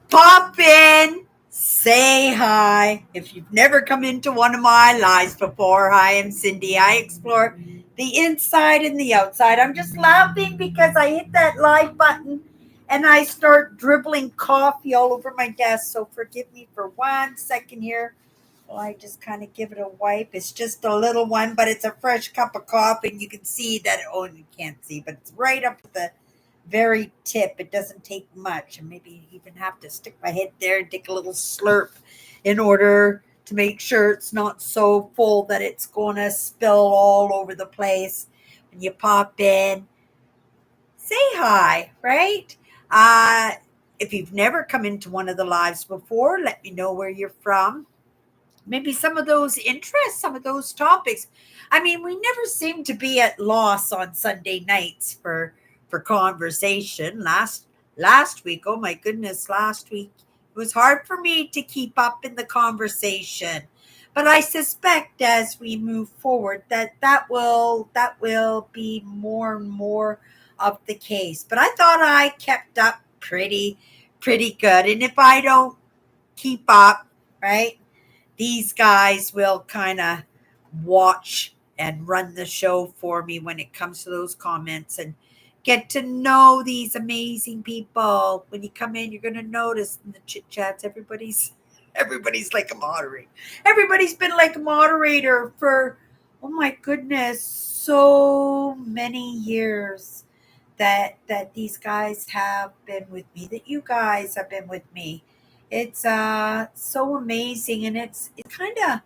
Pop in, say hi. If you've never come into one of my lives before, hi, I'm Cindy. I explore the inside and the outside. I'm just laughing because I hit that live button and I start dribbling coffee all over my desk. So forgive me for 1 second here. Well, I just kind of give it a wipe. It's just a little one, but it's a fresh cup of coffee, and you can see that. Oh, you can't see, but it's right up at the very tip. It doesn't take much, and maybe even have to stick my head there and take a little slurp in order to make sure it's not so full that it's going to spill all over the place. When you pop in, say hi, right? Uh, if you've never come into one of the lives before, let me know where you're from, maybe some of those interests, some of those topics. I mean, we never seem to be at loss on Sunday nights for conversation. Last week, oh my goodness, last week it was hard for me to keep up in the conversation. But I suspect as we move forward that will be more and more of the case. But I thought I kept up pretty good. And if I don't keep up, right? These guys will kind of watch and run the show for me when it comes to those comments and get to know these amazing people. When you come in, you're going to notice in the chit chats, everybody's like a moderator. Everybody's been like a moderator for, oh my goodness, so many years that these guys have been with me, that you guys have been with me. It's so amazing, and it's kind of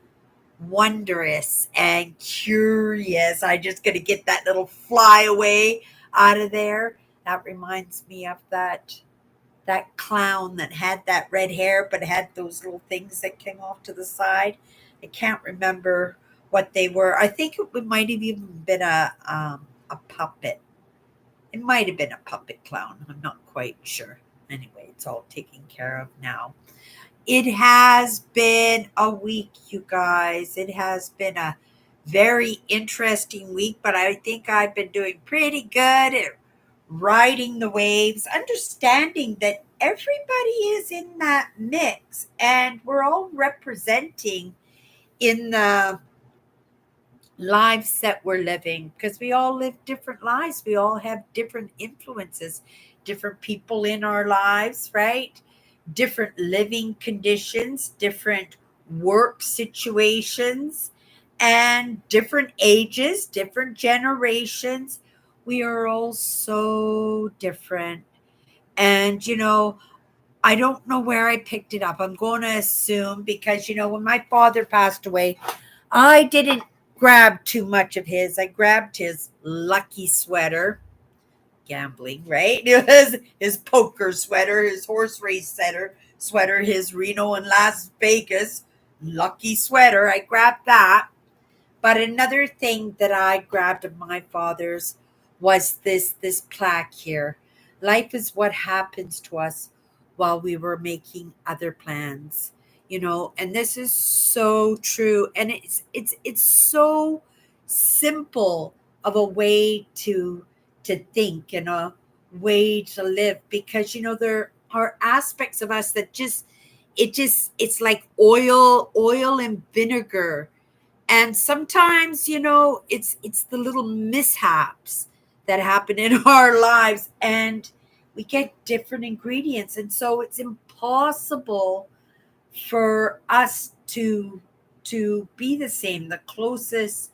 wondrous and curious. I just got to get that little flyaway out of there. That reminds me of that clown that had that red hair but had those little things that came off to the side. I can't remember what they were. I think it might have even been a puppet. It might have been a puppet clown. I'm not quite sure. Anyway, it's all taken care of now. It has been a week, you guys. It has been a very interesting week, but I think I've been doing pretty good at riding the waves, understanding that everybody is in that mix and we're all representing in the lives that we're living, because we all live different lives. We all have different influences, different people in our lives, right? Different living conditions, different work situations, and different ages, different generations. We are all so different. And, I don't know where I picked it up. I'm going to assume because, when my father passed away, I didn't grab too much of his. I grabbed his lucky sweater, gambling, right? It was his poker sweater, his horse race sweater, his Reno and Las Vegas lucky sweater. I grabbed that. But another thing that I grabbed of my father's was this plaque here. Life is what happens to us while we were making other plans. And this is so true. And it's so simple of a way to think and a way to live, because there are aspects of us that it's like oil and vinegar, and sometimes it's the little mishaps that happen in our lives, and we get different ingredients, and so it's impossible for us to be the same. The closest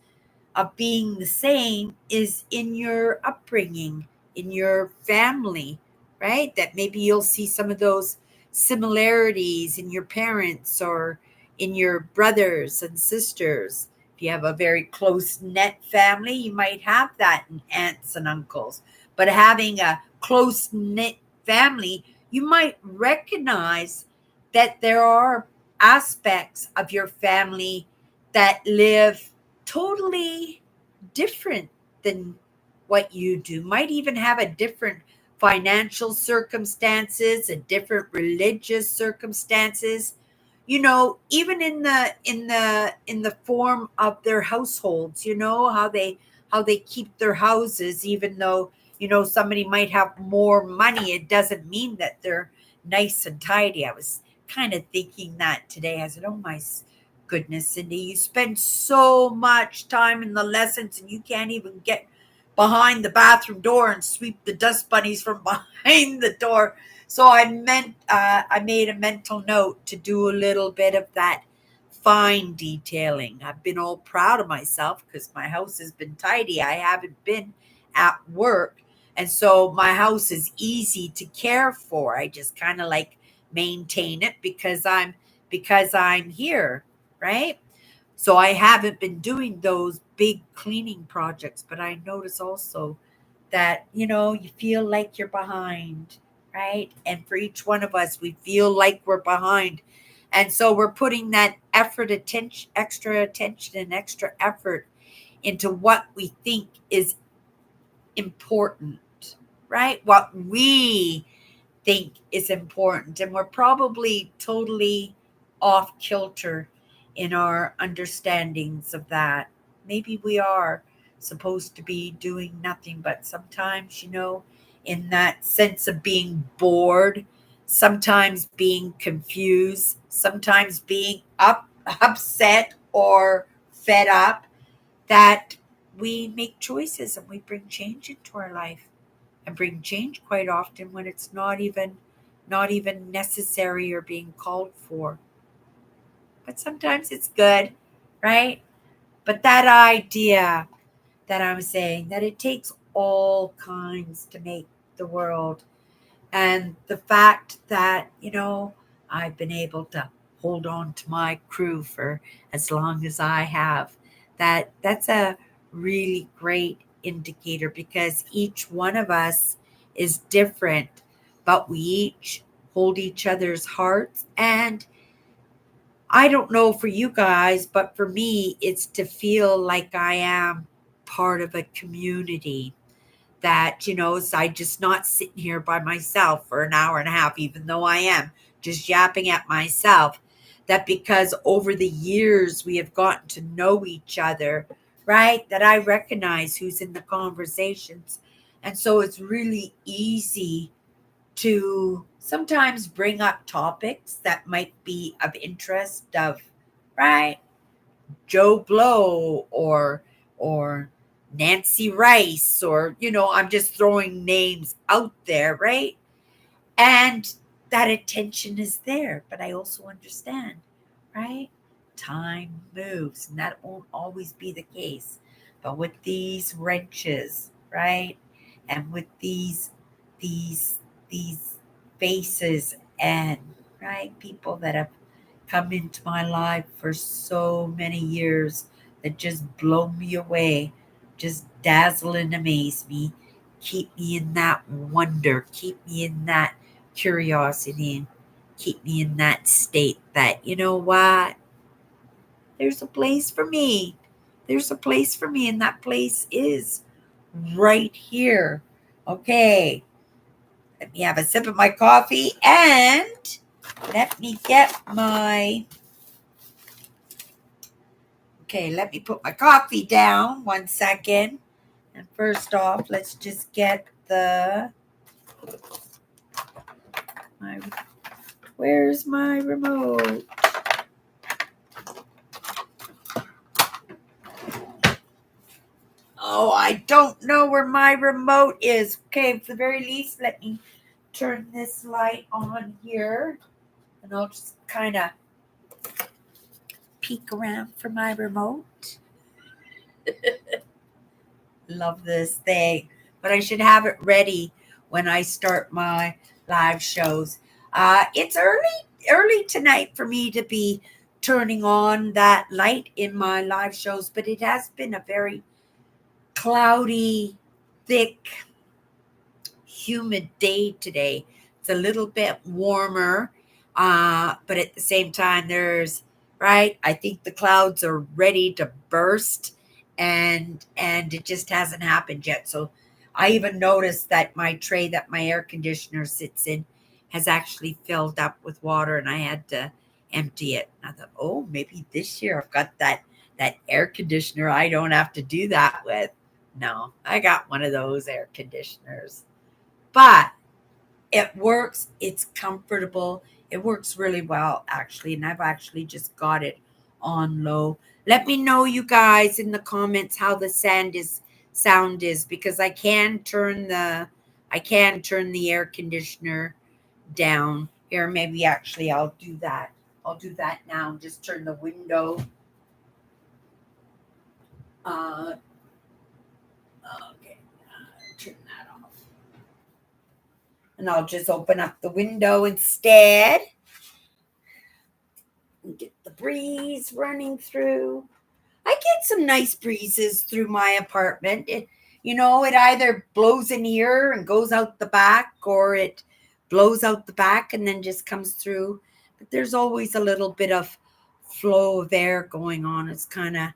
of being the same is in your upbringing, in your family, right? That maybe you'll see some of those similarities in your parents or in your brothers and sisters. If you have a very close knit family, you might have that in aunts and uncles. But having a close knit family, you might recognize that there are aspects of your family that live totally different than what you do, might even have a different financial circumstances, a different religious circumstances, even in the form of their households, how they keep their houses, even though somebody might have more money. It doesn't mean that they're nice and tidy. I was kind of thinking that today. I said, oh my goodness, Cindy, you spend so much time in the lessons and you can't even get behind the bathroom door and sweep the dust bunnies from behind the door. So I made a mental note to do a little bit of that fine detailing. I've been all proud of myself because my house has been tidy. I haven't been at work. And so my house is easy to care for. I just kind of like maintain it because I'm here, right? So I haven't been doing those big cleaning projects, but I notice also that, you feel like you're behind, right? And for each one of us, we feel like we're behind. And so we're putting that extra attention and extra effort into what we think is important, right? What we think is important. And we're probably totally off kilter in our understandings of that. Maybe we are supposed to be doing nothing, but sometimes, in that sense of being bored, sometimes being confused, sometimes being upset or fed up, that we make choices and we bring change into our life, and bring change quite often when it's not even necessary or being called for. But sometimes it's good, right? But that idea that I'm saying, that it takes all kinds to make the world, and the fact that, I've been able to hold on to my crew for as long as I have, that's a really great indicator, because each one of us is different, but we each hold each other's hearts. And I don't know for you guys, but for me, it's to feel like I am part of a community, that, so I just not sitting here by myself for an hour and a half, even though I am just yapping at myself. That because over the years we have gotten to know each other, right? That I recognize who's in the conversations. And so it's really easy to sometimes bring up topics that might be of interest of, right? Joe Blow or Nancy Rice, or I'm just throwing names out there, right? And that attention is there, but I also understand, right? Time moves, and that won't always be the case. But with these wrenches, right? And with these these faces, and right, people that have come into my life for so many years, that just blow me away, just dazzle and amaze me, keep me in that wonder, keep me in that curiosity, and keep me in that state that, you know what, there's a place for me. There's a place for me, and that place is right here. Okay, let me have a sip of my coffee, and let me get my. Okay, let me put my coffee down 1 second. And first off, let's just get my, where's my remote? Oh, I don't know where my remote is. Okay, for the very least, let me turn this light on here, and I'll just kind of peek around for my remote. Love this thing, but I should have it ready when I start my live shows. It's early tonight for me to be turning on that light in my live shows, but it has been a very cloudy, thick, humid day today. It's a little bit warmer, but at the same time, right. I think the clouds are ready to burst, and it just hasn't happened yet. So I even noticed that my tray that my air conditioner sits in has actually filled up with water, and I had to empty it. I thought, oh, maybe this year I've got that air conditioner I don't have to do that with. No, I got one of those air conditioners. But it works. It's comfortable. It works really well, actually. And I've actually just got it on low. Let me know, you guys, in the comments how the sound is, because I can turn the air conditioner down. Here, maybe actually I'll do that. I'll do that now. Just turn the window. Uh, okay, turn that off. And I'll just open up the window instead and get the breeze running through. I get some nice breezes through my apartment. It either blows in here and goes out the back, or it blows out the back and then just comes through. But there's always a little bit of flow of air going on. It's kind of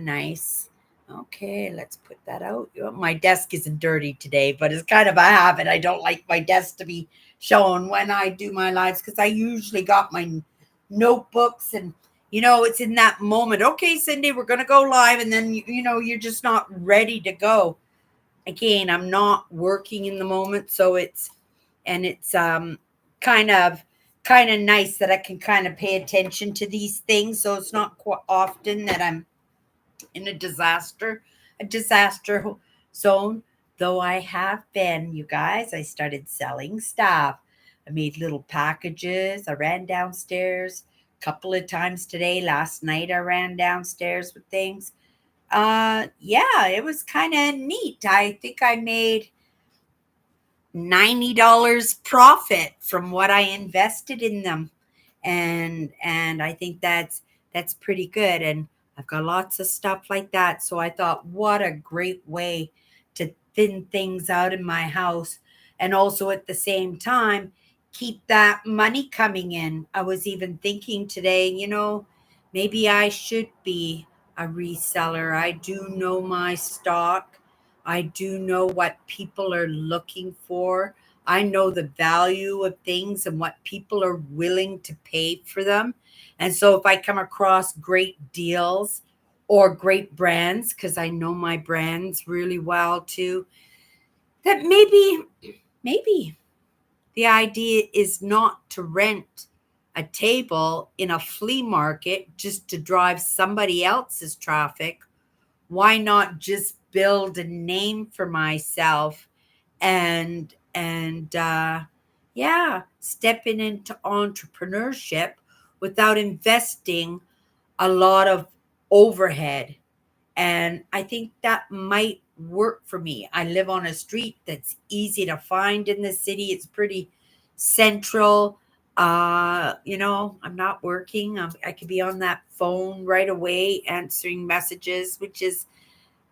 nice. Okay, let's put that out. My desk isn't dirty today, but it's kind of a habit. I don't like my desk to be shown when I do my lives, because I usually got my notebooks, and it's in that moment. Okay, Cindy, we're going to go live. And then, you're just not ready to go. Again, I'm not working in the moment. So it's kind of nice that I can kind of pay attention to these things. So it's not quite often that I'm in a disaster zone. Though I have been, you guys, I started selling stuff. I made little packages. I ran downstairs a couple of times today. Last night I ran downstairs with things. Yeah, it was kind of neat. I think I made $90 profit from what I invested in them. And I think that's pretty good. And I've got lots of stuff like that. So I thought, what a great way to thin things out in my house, and also at the same time keep that money coming in. I was even thinking today, maybe I should be a reseller. I do know my stock. I do know what people are looking for. I know the value of things and what people are willing to pay for them. And so if I come across great deals or great brands, because I know my brands really well too, that maybe the idea is not to rent a table in a flea market just to drive somebody else's traffic. Why not just build a name for myself and yeah, stepping into entrepreneurship without investing a lot of overhead? And I think that might work for me. I live on a street that's easy to find in the city. It's pretty central. I'm not working. I could be on that phone right away answering messages, which is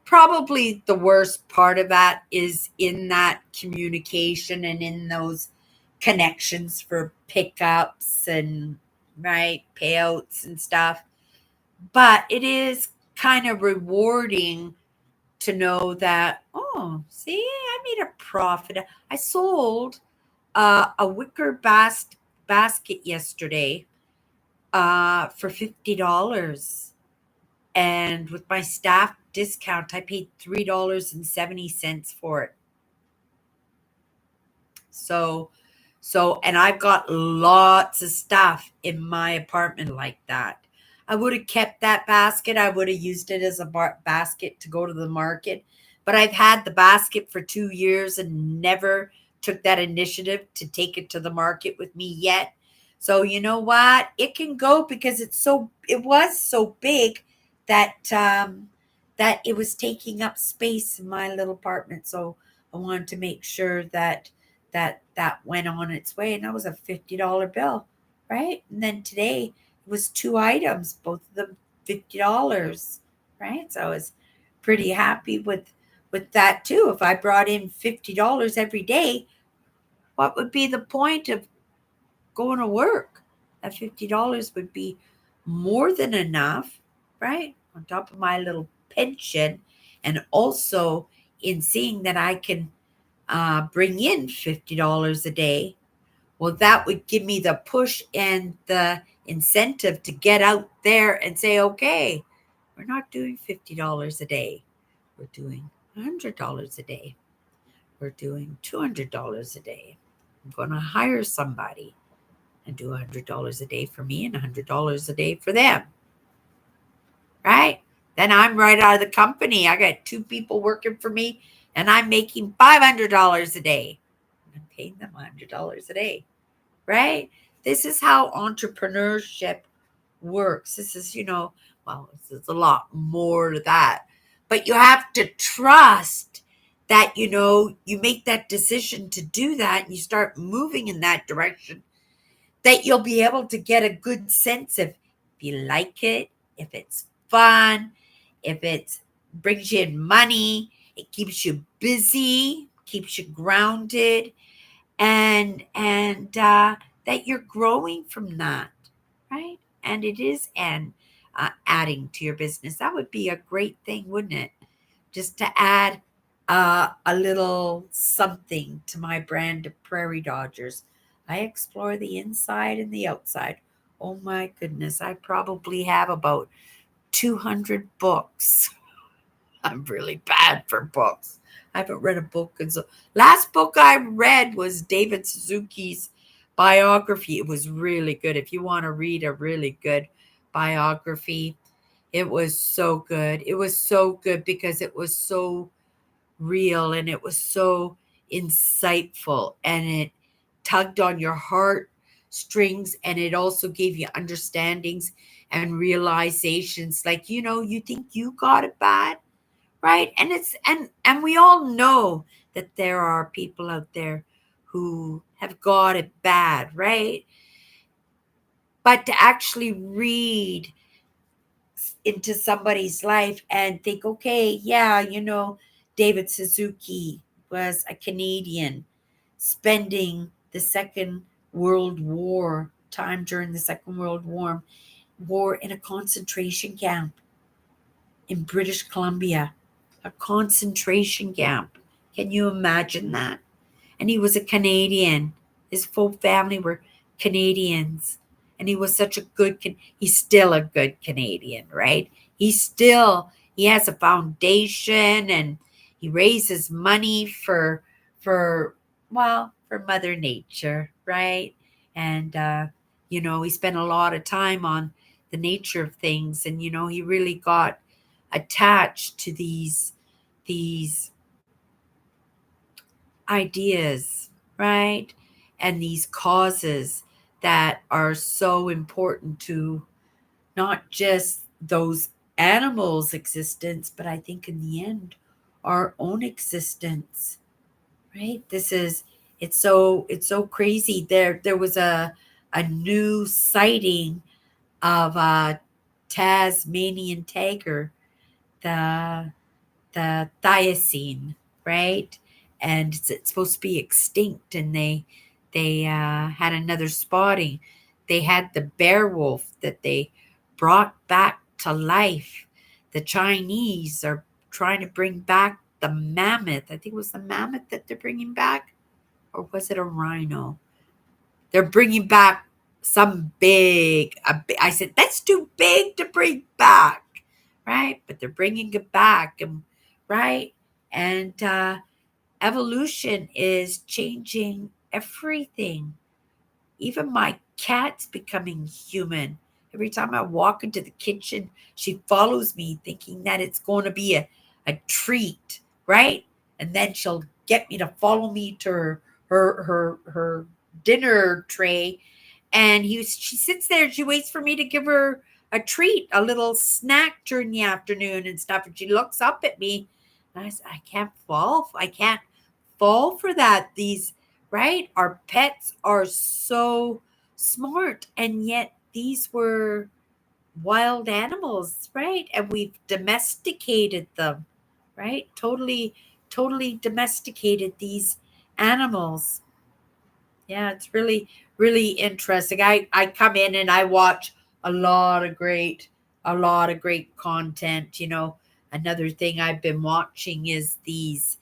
probably the worst part of that, is in that communication and in those connections for pickups and right payouts and stuff. But it is kind of rewarding to know that, oh, see, I made a profit. I sold a wicker basket yesterday for $50. And with my staff discount, I paid $3.70 for it. And I've got lots of stuff in my apartment like that. I would have kept that basket. I would have used it as a basket to go to the market. But I've had the basket for 2 years and never took that initiative to take it to the market with me yet. So you know what? It can go, because it was so big that it was taking up space in my little apartment. So I wanted to make sure that went on its way, and that was a $50 bill, right? And then today it was 2 items, both of them $50, right? So I was pretty happy with that too. If I brought in $50 every day, what would be the point of going to work? That $50 would be more than enough, right? On top of my little pension, and also in seeing that I can bring in $50 a day. Well, that would give me the push and the incentive to get out there and say, okay, we're not doing $50 a day. We're doing $100 a day. We're doing $200 a day. I'm going to hire somebody and do $100 a day for me and $100 a day for them. Right? Then I'm right out of the company. I got 2 people working for me and I'm making $500 a day. I'm paying them $100 a day. Right? This is how entrepreneurship works. This is, well, there's a lot more to that. But you have to trust that, you make that decision to do that and you start moving in that direction, that you'll be able to get a good sense of if you like it, if it's fun, if it brings you in money, it keeps you busy, keeps you grounded, and that you're growing from that, right? And it is adding to your business. That would be a great thing, wouldn't it? Just to add a little something to my brand of Prairie Dodgers. I explore the inside and the outside. Oh my goodness, I probably have about 200 books. I'm really bad for books. I haven't read a book. And so last book I read was David Suzuki's biography. It was really good. If you want to read a really good biography, it was so good. It was so good because it was so real and it was so insightful and it tugged on your heart strings and it also gave you understandings and realizations like, you think you got it bad, right? And and we all know that there are people out there who have got it bad, right? But to actually read into somebody's life and think, okay, yeah, David Suzuki was a Canadian spending the Second World War time during the Second World War in a concentration camp in British Columbia, a concentration camp. Can you imagine that? And he was a Canadian. His full family were Canadians. And he was such a good, he's still a good Canadian, right? He has a foundation and he raises money for Mother Nature, right? And, he spent a lot of time on the nature of things. And, he really got attached to these ideas, right? And these causes that are so important to not just those animals' existence, but I think in the end, our own existence, right? It's so crazy. There was a new sighting of a Tasmanian tiger, the Thylacine, right? And it's supposed to be extinct, and they had another spotting. They had the bear wolf that they brought back to life. The Chinese are trying to bring back the mammoth. I think it was the mammoth that they're bringing back, or was it a rhino? They're bringing back some I said, that's too big to bring back, right? But they're bringing it back, and right? And evolution is changing everything. Even my cat's becoming human. Every time I walk into the kitchen, she follows me thinking that it's going to be a treat, right? And then she'll get me to follow me to her dinner tray. And she sits there and she waits for me to give her a treat, a little snack during the afternoon and stuff. And she looks up at me and I said, I can't fall for that. Right? Our pets are so smart, and yet these were wild animals, right? And we've domesticated them, right? Totally domesticated these animals. Yeah, it's really, really interesting. I come in and I watch a lot of great content. Another thing I've been watching is these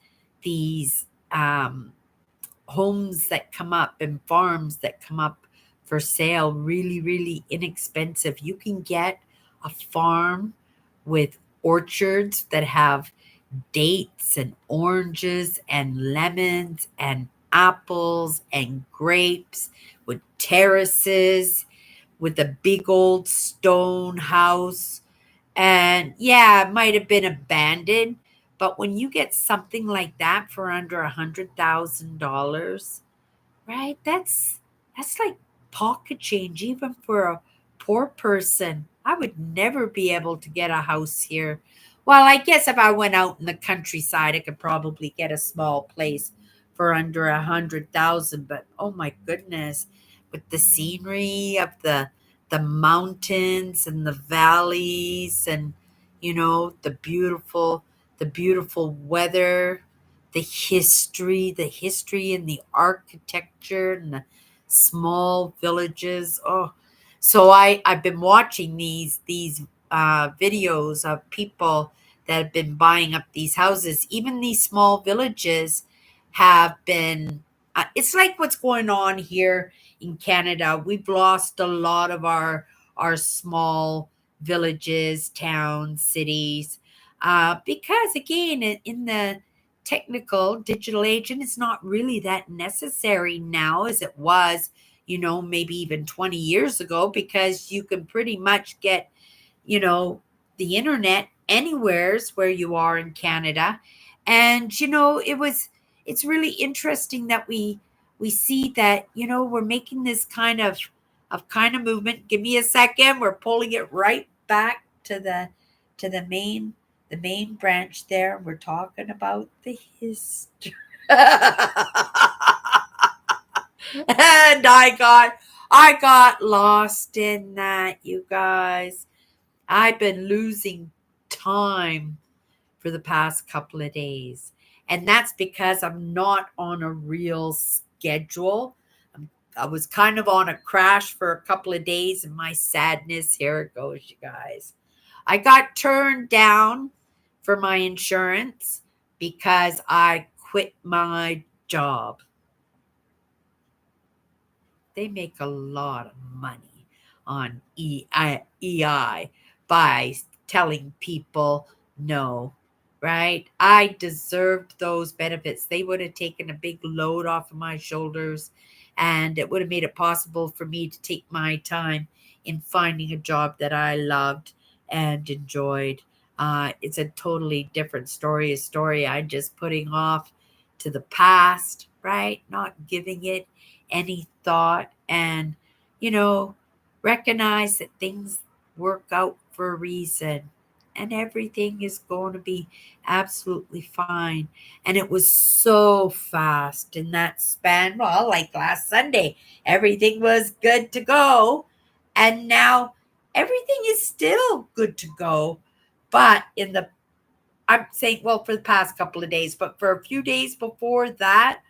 homes that come up and farms that come up for sale, really, really inexpensive. You can get a farm with orchards that have dates and oranges and lemons and apples and grapes with terraces, with a big old stone house. And yeah, it might have been abandoned, but when you get something like that for under $100,000, right? That's like pocket change even for a poor person. I would never be able to get a house here. Well, I guess if I went out in the countryside, I could probably get a small place for under 100,000. But oh my goodness, with the scenery of the mountains and the valleys, and the beautiful weather, the history and the architecture and the small villages. Oh, so I've been watching these videos of people that have been buying up these houses. Even these small villages have been. It's like what's going on here in Canada. We've lost a lot of our small villages, towns, cities, because again, in the technical digital age, and it's not really that necessary now as it was, maybe even 20 years ago, because you can pretty much get, you know, the internet anywheres where you are in Canada. And it's really interesting that we see that, we're making this kind of movement. Give me a second. We're pulling it right back to the main branch there. We're talking about the history. And I got lost in that, you guys. I've been losing time for the past couple of days. And that's because I'm not on a real schedule. I was kind of on a crash for a couple of days, and my sadness, here it goes, you guys. I got turned down for my insurance because I quit my job. They make a lot of money on EI by telling people no, right? I deserved those benefits. They would have taken a big load off of my shoulders, and it would have made it possible for me to take my time in finding a job that I loved and enjoyed. It's a totally different story, a story I'm just putting off to the past, right? Not giving it any thought, and you know recognize that things work out for a reason, and everything is going to be absolutely fine. And it was so fast in that span. Well, like last Sunday, everything was good to go, and now everything is still good to go. But I'm saying, well, for the past couple of days, but for a few days before that,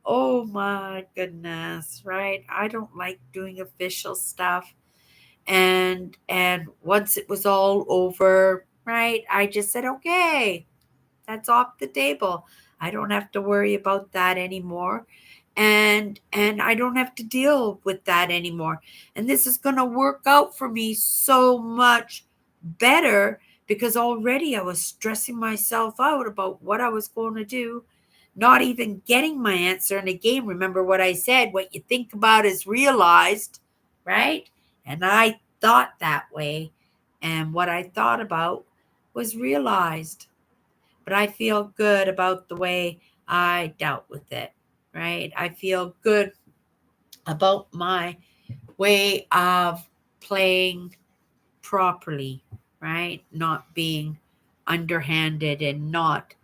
oh my goodness, right? I don't like doing official stuff. And once it was all over, right? I just said, okay, that's off the table. I don't have to worry about that anymore. And I don't have to deal with that anymore. And this is going to work out for me so much better, because already I was stressing myself out about what I was going to do, not even getting my answer. And again, remember what I said, what you think about is realized, right? And I thought that way, and what I thought about was realized. But I feel good about the way I dealt with it, right? I feel good about my way of playing properly, right? Not being underhanded and not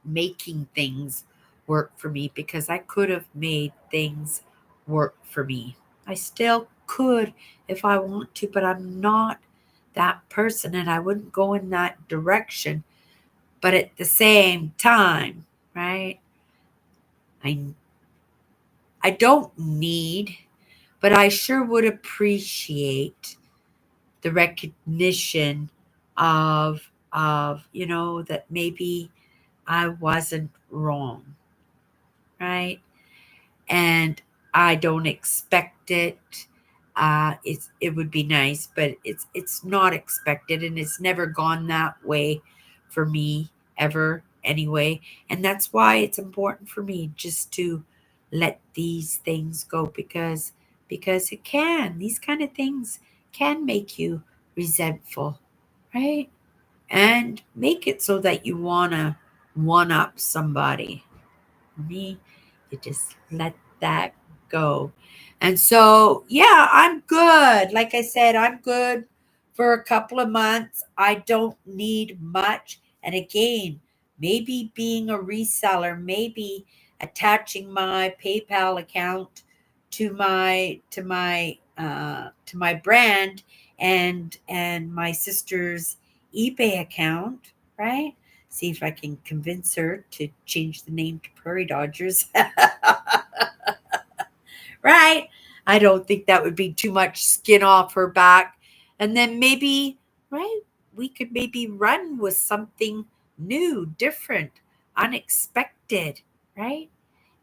making things work for me, because I could have made things work for me. I still could if I want to, but I'm not that person, and I wouldn't go in that direction. But at the same time, right? I I don't need, but I sure would appreciate the recognition of that maybe I wasn't wrong, right? And I don't expect it. It would be nice, but it's not expected, and it's never gone that way for me. ever anyway. And that's why it's important for me just to let these things go, because it can, these kind of things can make you resentful, right? And make it so that you want to one up somebody. For me, you just let that go. And so, yeah, I'm good. Like I said, I'm good for a couple of months. I don't need much. And again, maybe being a reseller, maybe attaching my PayPal account to my brand and my sister's eBay account, right? See if I can convince her to change the name to Prairie Dodgers. Right? I don't think that would be too much skin off her back. And then maybe, right, we could maybe run with something new, different, unexpected, right?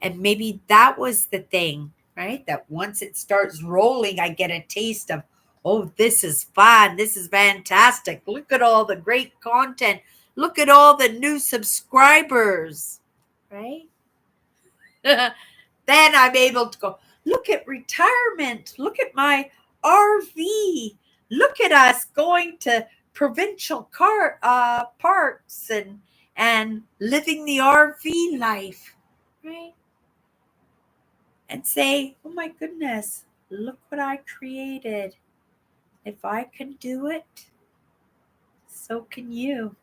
And maybe that was the thing, right? That once it starts rolling, I get a taste of, oh, this is fun. This is fantastic. Look at all the great content. Look at all the new subscribers, right? Then I'm able to go, look at retirement. Look at my RV. Look at us going to provincial parks and living the RV life, right? And say, oh my goodness, look what I created. If I can do it, so can you.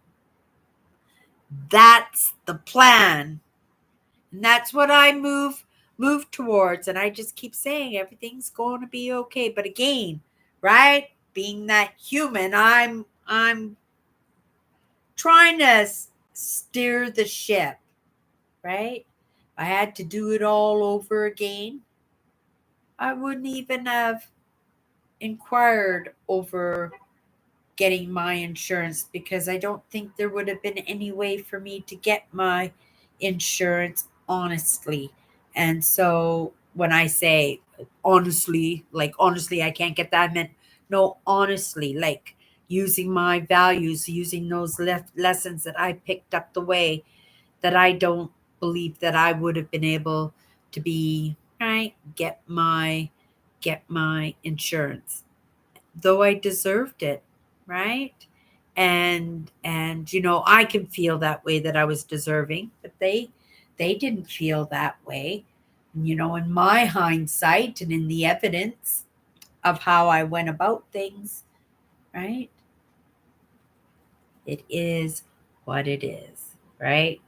That's the plan. And that's what I move towards. And I just keep saying everything's going to be okay. But again, right? Being that human, I'm trying to steer the ship, right? If I had to do it all over again, I wouldn't even have inquired over getting my insurance, because I don't think there would have been any way for me to get my insurance honestly. And so when I say honestly, like honestly, I can't get that, I meant no, honestly, like using my values, using those lessons that I picked up the way, that I don't believe that I would have been able to be right, get my insurance, though I deserved it, right? And I can feel that way, that I was deserving, but they didn't feel that way. In my hindsight and in the evidence of how I went about things, right? It is what it is, right?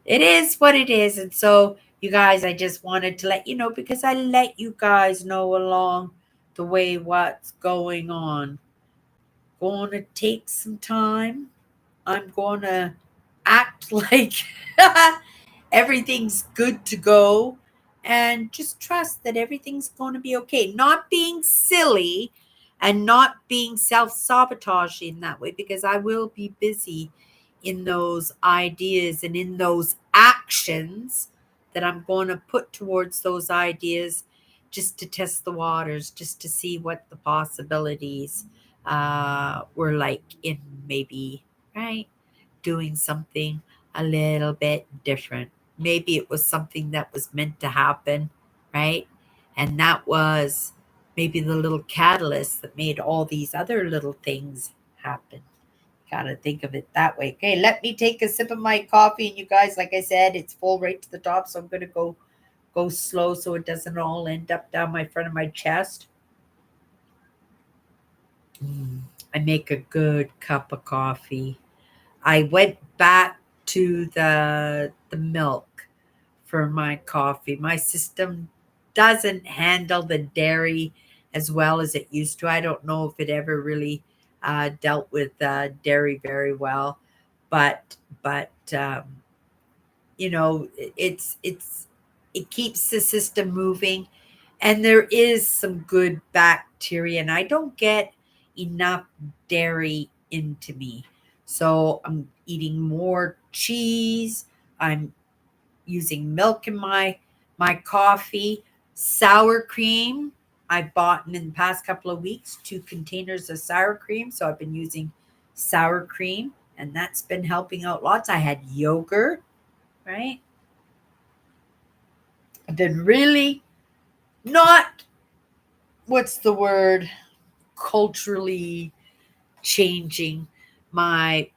It is what it is. And so, you guys, I just wanted to let you know, because I let you guys know along the way what's going on. Going to take some time. I'm going to act like everything's good to go, and just trust that everything's going to be okay. Not being silly and not being self sabotaging that way, because I will be busy in those ideas and in those actions that I'm going to put towards those ideas, just to test the waters, just to see what the possibilities were like in maybe, right, doing something a little bit different. Maybe it was something that was meant to happen, right? And that was maybe the little catalyst that made all these other little things happen. Gotta think of it that way. Okay, let me take a sip of my coffee. And you guys, like I said, it's full right to the top. So I'm gonna go slow so it doesn't all end up down my front of my chest. I make a good cup of coffee. I went back to the milk for my coffee. My system doesn't handle the dairy as well as it used to. I don't know if it ever really dealt with dairy very well, but it keeps the system moving, and there is some good bacteria, and I don't get enough dairy into me. So I'm eating more cheese. I'm using milk in my coffee, sour cream. I bought in the past couple of weeks 2 containers of sour cream, so I've been using sour cream, And that's been helping out lots. I had yogurt, right? I've been really not, what's the word, culturally changing my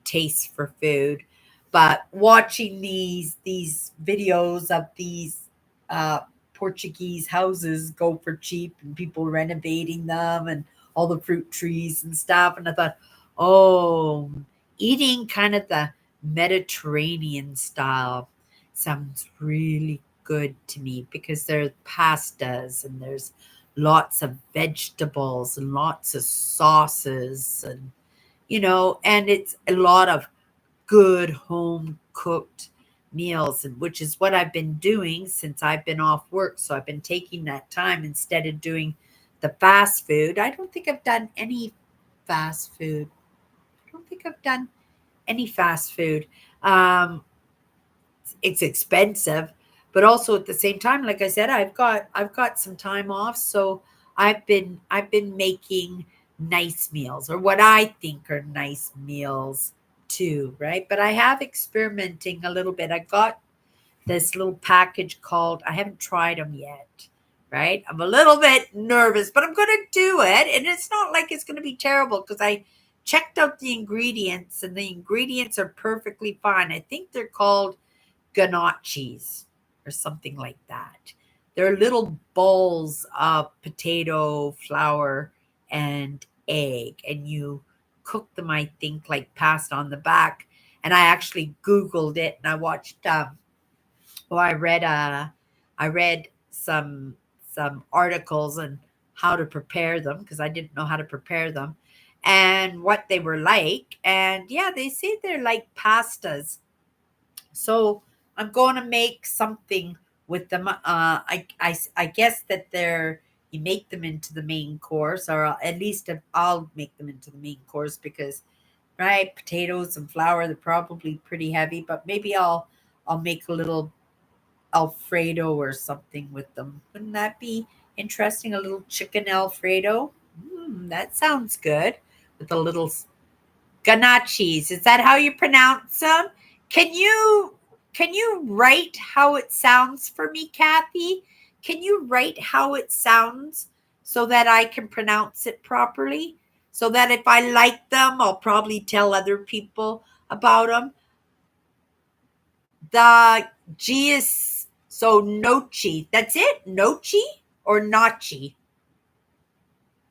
taste for food, but watching these videos of these uh, Portuguese houses go for cheap and people renovating them and all the fruit trees and stuff, and I thought, oh, eating kind of the Mediterranean style sounds really good to me because there's pastas and there's lots of vegetables and lots of sauces and and it's a lot of good home cooked meals, and which is what I've been doing since I've been off work. So I've been taking that time instead of doing the fast food. I don't think I've done any fast food. I don't think I've done any fast food. Um, it's expensive, but also at the same time, like I said, I've got some time off, so I've been making nice meals, or what I think are nice meals too, right? But I have experimenting a little bit. I got this little package called, I haven't tried them yet, right? I'm a little bit nervous, but I'm going to do it. And it's not like it's going to be terrible because I checked out the ingredients and the ingredients are perfectly fine. I think they're called ganachis or something like that. They're little balls of potato, flour, and egg, and you cook them, I think, like passed on the back. And I actually Googled it and I watched well, I read some articles on how to prepare them because I didn't know how to prepare them and what they were like. And yeah, they say they're like pastas, so I'm going to make something with them. I guess that you make them into the main course, or at least I'll make them into the main course because, right, potatoes and flour, they're probably pretty heavy, but maybe I'll make a little Alfredo or something with them. Wouldn't that be interesting? A little chicken Alfredo? That sounds good. With a little ganachis. Is that how you pronounce them? Can you can you write how it sounds for me, Kathy? Can you write how it sounds so that I can pronounce it properly? So that if I like them, I'll probably tell other people about them. The G is so nochi. That's it? Nochi or nachi?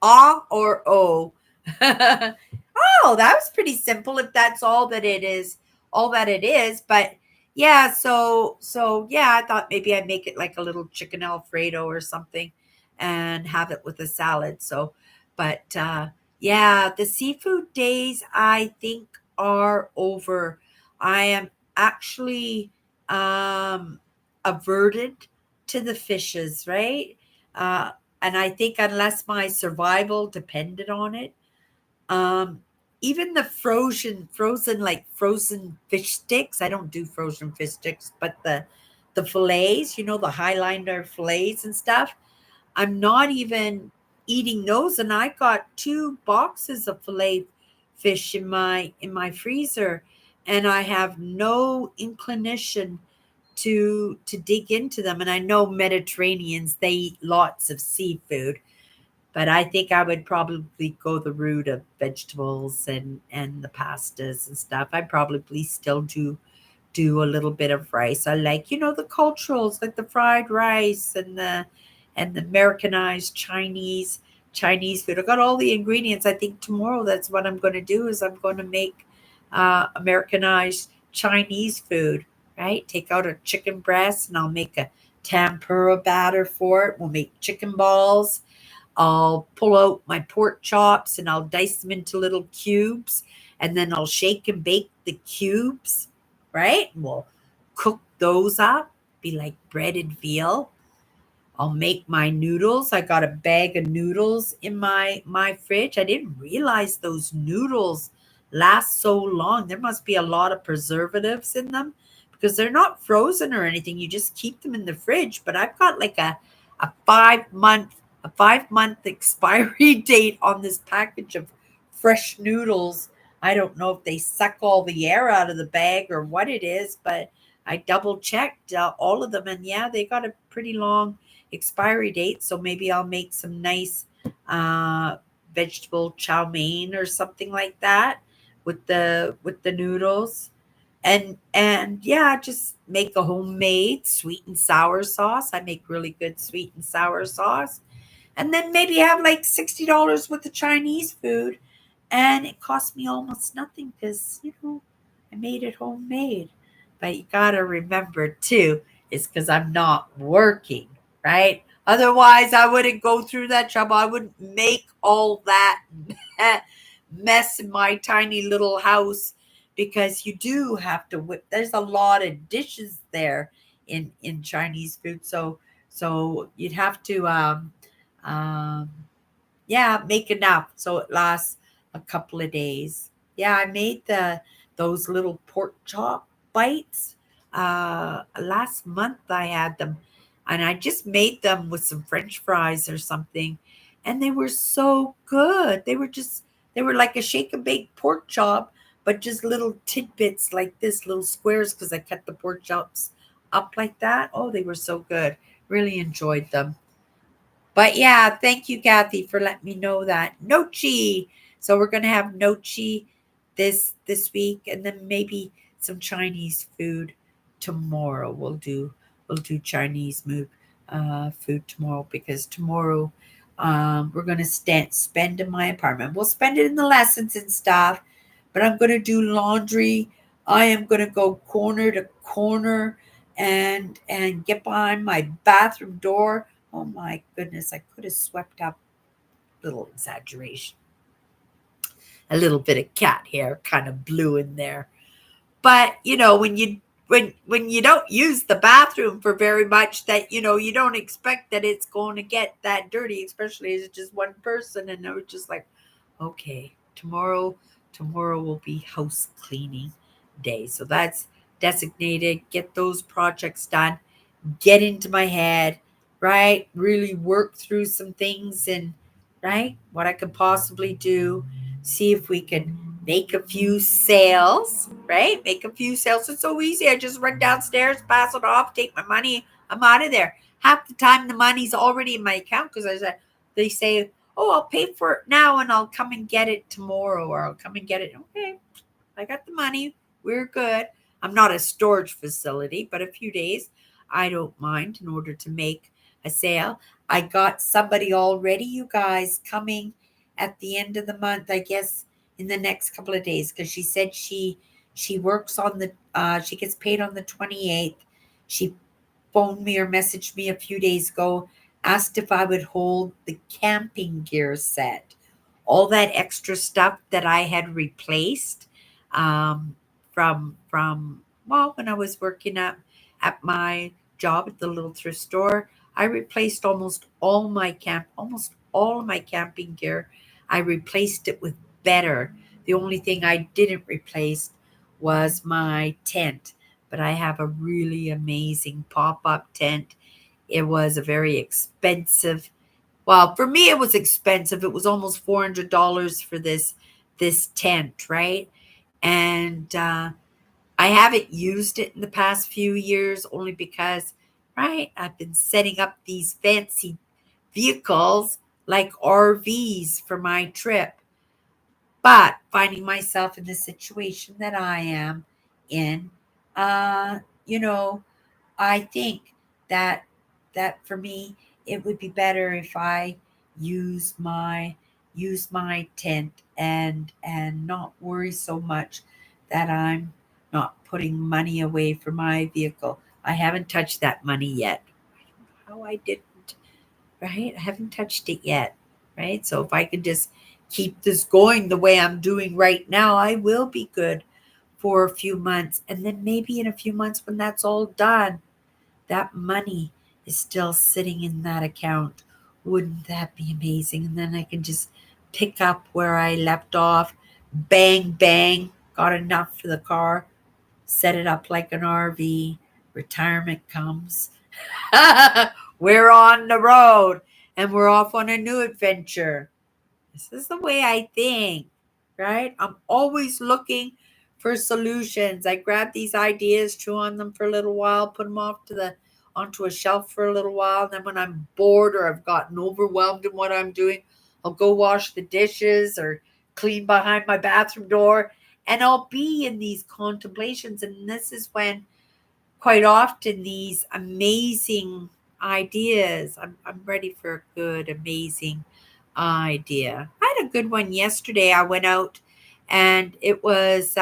Ah or O? Oh, that was pretty simple if that's all that it is. But yeah, so yeah, I thought maybe I'd make it like a little chicken Alfredo or something and have it with a salad. So, but yeah, the seafood days I think are over. I am actually um averted to the fishes, right? Uh and I think unless my survival depended on it, um, even the frozen fish sticks. I don't do frozen fish sticks, but the fillets, the Highlander fillets and stuff. I'm not even eating those, and I got 2 boxes of fillet fish in my freezer, and I have no inclination to dig into them. And I know Mediterraneans, they eat lots of seafood, but I think I would probably go the route of vegetables and the pastas and stuff. I probably still do a little bit of rice. I like, the culturals, like the fried rice and the Americanized Chinese food. I got all the ingredients. I think tomorrow that's what I'm going to do is I'm going to make Americanized Chinese food, right? Take out a chicken breast and I'll make a tempura batter for it. We'll make chicken balls. I'll pull out my pork chops and I'll dice them into little cubes, and then I'll shake and bake the cubes, right? And we'll cook those up, be like breaded veal. I'll make my noodles. I got a bag of noodles in my fridge. I didn't realize those noodles last so long. There must be a lot of preservatives in them because they're not frozen or anything. You just keep them in the fridge. But I've got like a 5-month expiry date on this package of fresh noodles. I don't know if they suck all the air out of the bag or what it is, but I double checked all of them, and yeah, they got a pretty long expiry date. So maybe I'll make some nice uh, vegetable chow mein or something like that with the noodles, and yeah, just make a homemade sweet and sour sauce. I make really good sweet and sour sauce, and then maybe have like $60 worth of Chinese food, and it cost me almost nothing because I made it homemade. But you gotta remember too, it's because I'm not working, right? Otherwise, I wouldn't go through that trouble. I wouldn't make all that mess in my tiny little house because you do have to whip. There's a lot of dishes there in Chinese food, so you'd have to um, yeah, make enough so it lasts a couple of days. Yeah, I made those little pork chop bites. Last month I had them, and I just made them with some French fries or something, and they were so good. They were like a shake and bake pork chop, but just little tidbits like this, little squares, because I cut the pork chops up like that. Oh, they were so good. Really enjoyed them. But yeah, thank you, Kathy, for letting me know that. Nochi. So we're gonna have nochi this week, and then maybe some Chinese food tomorrow. We'll do Chinese food tomorrow because tomorrow we're gonna spend in my apartment. We'll spend it in the lessons and stuff, but I'm gonna do laundry. I am gonna go corner to corner and get behind my bathroom door. Oh my goodness, I could have swept up, little exaggeration. A little bit of cat hair kind of blew in there. But when you don't use the bathroom for very much, that you don't expect that it's going to get that dirty, especially as it's just one person. And I was just like, okay, tomorrow will be house cleaning day. So that's designated. Get those projects done, get into my head, right? Really work through some things, and right, what I could possibly do. See if we can make a few sales, right? Make a few sales. It's so easy. I just run downstairs, pass it off, take my money, I'm out of there. Half the time the money's already in my account because they say, oh, I'll pay for it now and I'll come and get it tomorrow, or I'll come and get it. Okay, I got the money. We're good. I'm not a storage facility, but a few days I don't mind in order to make a sale. I got somebody already, you guys, coming at the end of the month, I guess in the next couple of days, because she said she works on the she gets paid on the 28th. She phoned me or messaged me a few days ago, asked if I would hold the camping gear set, all that extra stuff that I had replaced um, from well, when I was working at my job at the little thrift store. I replaced almost all of my camping gear. I replaced it with better. The only thing I didn't replace was my tent, but I have a really amazing pop-up tent. It was a very expensive, well, for me it was expensive. It was almost $400 for this tent, right? And I haven't used it in the past few years only because, right, I've been setting up these fancy vehicles like RVs for my trip. But finding myself in the situation that I am in, uh, you know, I think that for me it would be better if I use my tent and not worry so much that I'm not putting money away for my vehicle. I haven't touched that money yet. How I didn't, right? I haven't touched it yet, right? So if I could just keep this going the way I'm doing right now, I will be good for a few months. And then maybe in a few months when that's all done, that money is still sitting in that account. Wouldn't that be amazing? And then I can just pick up where I left off. Bang, bang. Got enough for the car. Set it up like an RV. Retirement comes. We're on the road and we're off on a new adventure. This is the way I think. right? I'm always looking for solutions. I grab these ideas, chew on them for a little while, put them off to the onto a shelf for a little while. And then when I'm bored or I've gotten overwhelmed in what I'm doing, I'll go wash the dishes or clean behind my bathroom door. And I'll be in these contemplations. And this is when quite often these amazing ideas, I'm ready for a good, amazing idea. I had a good one yesterday. I went out and it was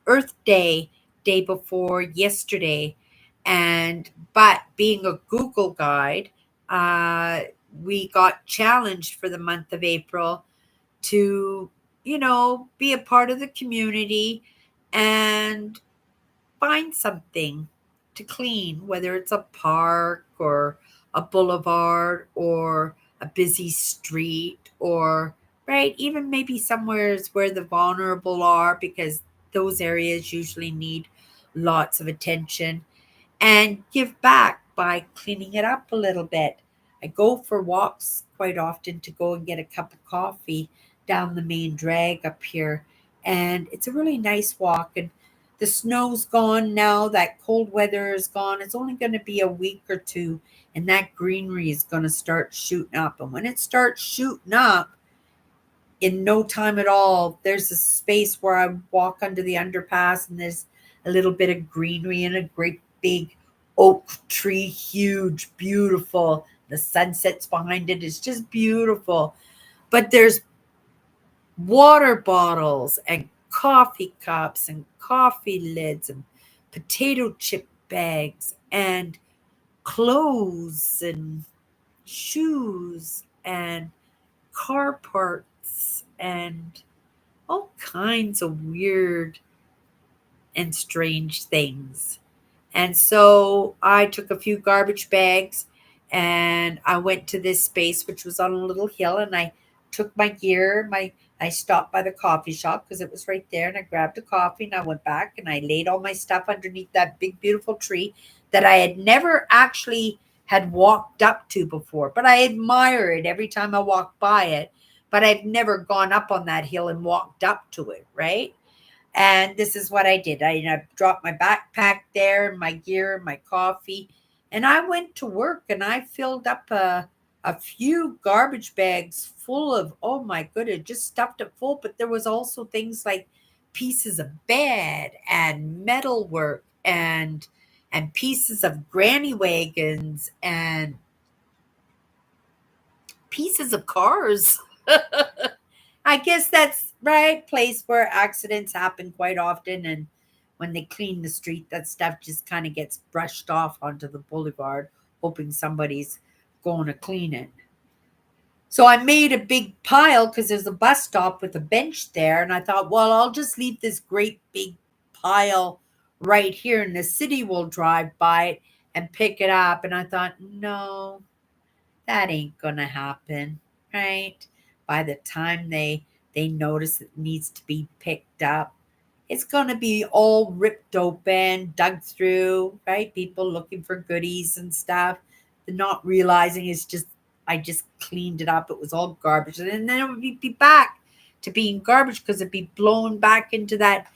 Earth Day, day before yesterday. And but being a Google guide, uh, we got challenged for the month of April to, be a part of the community and find something to clean, whether it's a park or a boulevard or a busy street or, right, even maybe somewheres where the vulnerable are because those areas usually need lots of attention and give back by cleaning it up a little bit. I go for walks quite often to go and get a cup of coffee down the main drag up here. And it's a really nice walk. And the snow's gone now. That cold weather is gone. It's only going to be a week or two. And that greenery is going to start shooting up. And when it starts shooting up, in no time at all, there's a space where I walk under the underpass and there's a little bit of greenery and a great big oak tree, huge, beautiful. The sunsets behind it is just beautiful. But there's water bottles and coffee cups and coffee lids and potato chip bags and clothes and shoes and car parts and all kinds of weird and strange things. And so I took a few garbage bags and I went to this space which was on a little hill and I took my gear, my I stopped by the coffee shop because it was right there and I grabbed a coffee and I went back and I laid all my stuff underneath that big beautiful tree that I had never actually had walked up to before, but I admire it every time I walk by it, but I've never gone up on that hill and walked up to it, right? And this is what I did. I dropped my backpack there, my gear, my coffee, and I went to work and I filled up a few garbage bags full of, oh my goodness, just stuffed it full. But there was also things like pieces of bed and metalwork and pieces of granny wagons and pieces of cars. I guess that's right place where accidents happen quite often, and when they clean the street, that stuff just kind of gets brushed off onto the boulevard, hoping somebody's going to clean it. So I made a big pile because there's a bus stop with a bench there, and I thought, well, I'll just leave this great big pile right here, and the city will drive by it and pick it up. And I thought, no, that ain't gonna happen, right? By the time they notice it needs to be picked up, it's gonna be all ripped open, dug through, right? People looking for goodies and stuff. They're not realizing it's just I just cleaned it up. It was all garbage, and then it would be back to being garbage because it'd be blown back into that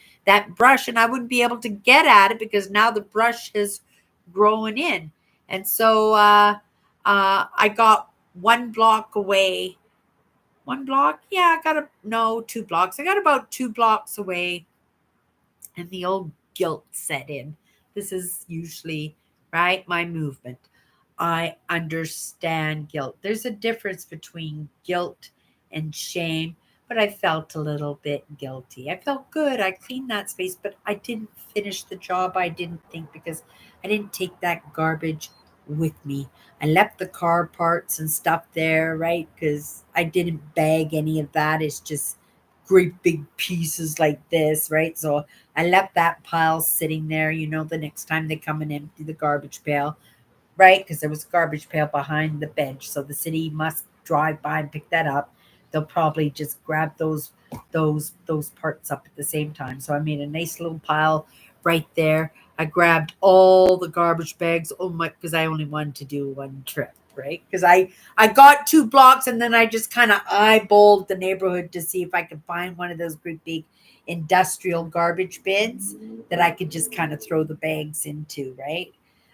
brush, and I wouldn't be able to get at it because now the brush is growing in, and so I got 1 block away. 1 block? Yeah, I got a no, 2 blocks. I got about 2 blocks away, and the old guilt set in. This is usually, right, my movement. I understand guilt. There's a difference between guilt and shame, but I felt a little bit guilty. I felt good. I cleaned that space, but I didn't finish the job. I didn't think because I didn't take that garbage with me. I left the car parts and stuff there, right? Because I didn't bag any of that. It's just great big pieces like this, right? So I left that pile sitting there, the next time they come and empty the garbage pail, right? Because there was a garbage pail behind the bench. So the city must drive by and pick that up. They'll probably just grab those parts up at the same time. So I made a nice little pile right there. I grabbed all the garbage bags. Oh my, because I only wanted to do one trip, right? Because I got 2 blocks, and then I just kind of eyeballed the neighborhood to see if I could find one of those great big industrial garbage bins that I could just kind of throw the bags into, right?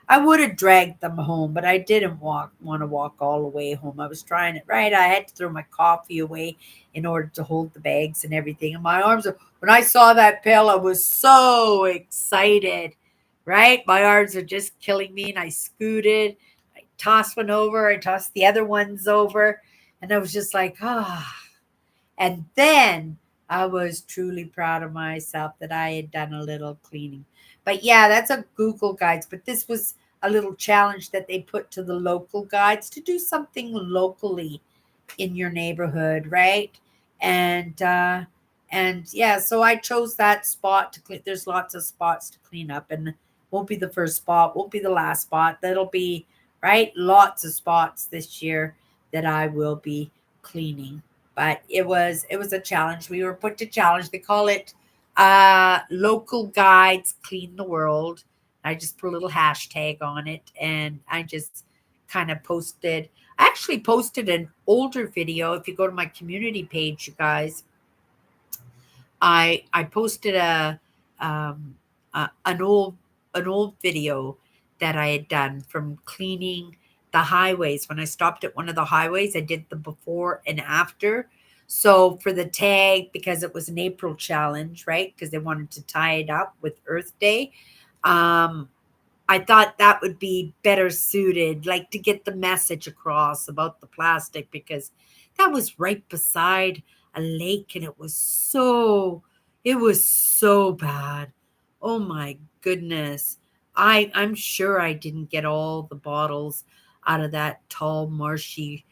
I would have dragged them home, but I didn't want to walk all the way home. I was trying it right. I had to throw my coffee away in order to hold the bags and everything. And my arms are, when I saw that pail, I was so excited, right? My arms are just killing me. And I scooted, I tossed one over, I tossed the other ones over. And I was just like, ah. And then I was truly proud of myself that I had done a little cleaning. But yeah, that's a Google Guides. But this was a little challenge that they put to the local guides to do something locally in your neighborhood, right? And yeah, so I chose that spot to clean. There's lots of spots to clean up, and won't be the first spot, won't be the last spot. That'll be right, lots of spots this year that I will be cleaning. But it was a challenge. We were put to challenge. They call it local guides clean the world. I just put a little hashtag on it, and I just kind of posted. I actually posted an older video. If you go to my community page, you guys, I posted um, an old video that I had done from cleaning the highways. When I stopped at one of the highways, I did the before and after. So for the tag, because it was an April challenge, right? Because they wanted to tie it up with Earth Day. Um, I thought that would be better suited, like to get the message across about the plastic, because that was right beside a lake, and it was so bad. Oh my goodness. I'm sure I didn't get all the bottles out of that tall marshy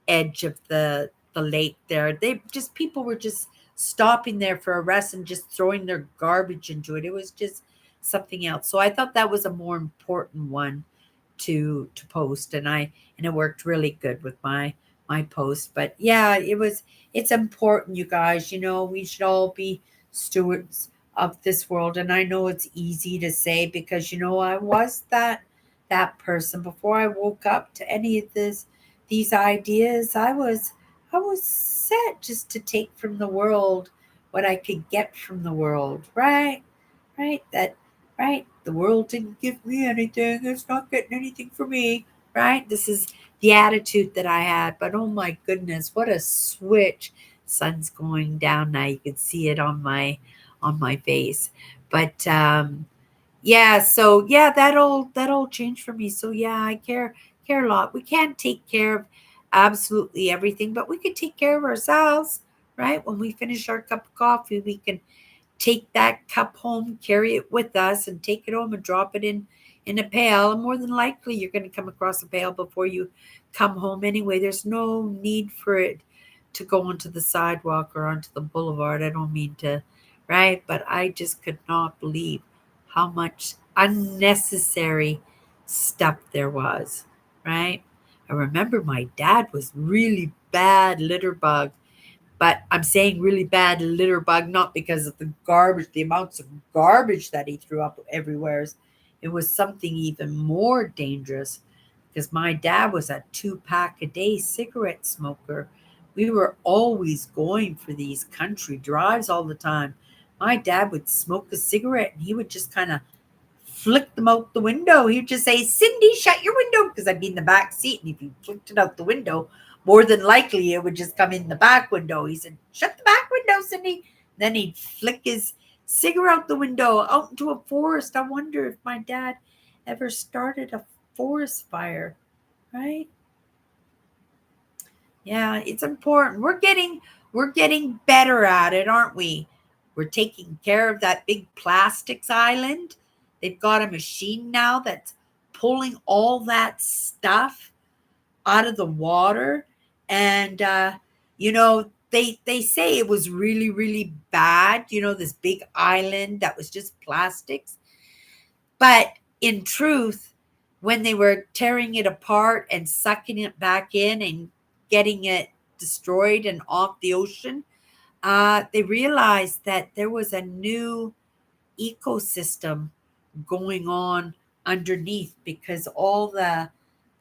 edge of the lake there. They just people were just stopping there for a rest and just throwing their garbage into it. It was just something else. So I thought that was a more important one to post, and it worked really good with my post. But yeah, it's important, you guys. We should all be stewards of this world. And I know it's easy to say, because I was that person before I woke up to any of these ideas. I was set just to take from the world what I could get from the world, right? Right? That right? The world didn't give me anything. It's not getting anything from me, right? This is the attitude that I had. But oh my goodness, what a switch. Sun's going down now. You can see it on my face. But yeah, so yeah, that'll change for me. So yeah, I care a lot. We can't take care of absolutely everything, but we can take care of ourselves, right? When we finish our cup of coffee, we can take that cup home, carry it with us, and take it home and drop it in a pail. And more than likely, you're going to come across a pail before you come home anyway. There's no need for it to go onto the sidewalk or onto the boulevard. I don't mean to, right? But I just could not believe how much unnecessary stuff there was, right? I remember my dad was really bad litter bug, but I'm saying really bad litter bug, not because of the garbage, the amounts of garbage that he threw up everywhere. It was something even more dangerous, because my dad was a 2 pack a day cigarette smoker. We were always going for these country drives all the time. My dad would smoke a cigarette, and he would just kind of flick them out the window. He'd just say, "Cindy, shut your window," because I'd be in the back seat. And if you flicked it out the window, more than likely it would just come in the back window. He said, "Shut the back window, Cindy." Then he'd flick his cigarette out the window out into a forest. I wonder if my dad ever started a forest fire, right? Yeah, it's important. We're getting better at it, aren't we? We're taking care of that big plastics island. They've got a machine now that's pulling all that stuff out of the water. And they say it was really, really bad, this big island that was just plastics. But in truth, when they were tearing it apart and sucking it back in and getting it destroyed and off the ocean, they realized that there was a new ecosystem going on underneath, because all the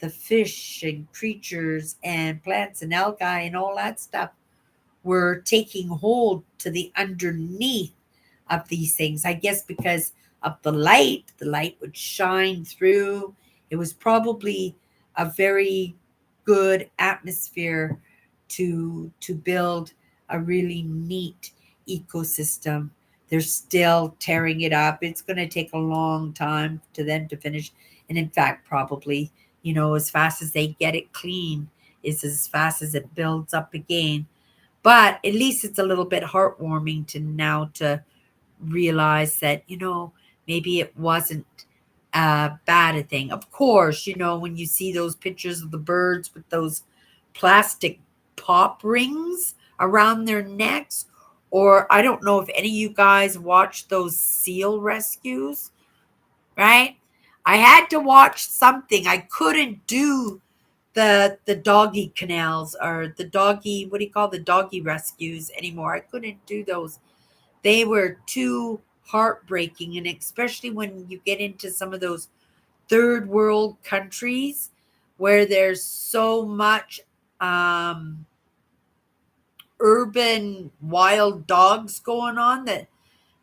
the fish and creatures and plants and algae and all that stuff were taking hold to the underneath of these things. I guess because of the light would shine through. It was probably a very good atmosphere to build a really neat ecosystem. They're still tearing it up. It's going to take a long time to them to finish. And in fact, probably, as fast as they get it clean is as fast as it builds up again. But at least it's a little bit heartwarming to now to realize that, maybe it wasn't bad a thing. Of course, when you see those pictures of the birds with those plastic pop rings around their necks, or I don't know if any of you guys watch those seal rescues, right? I had to watch something. I couldn't do the doggy canals or the doggy, what do you call the doggy rescues anymore. I couldn't do those. They were too heartbreaking, and especially when you get into some of those third world countries where there's so much um, urban wild dogs going on, that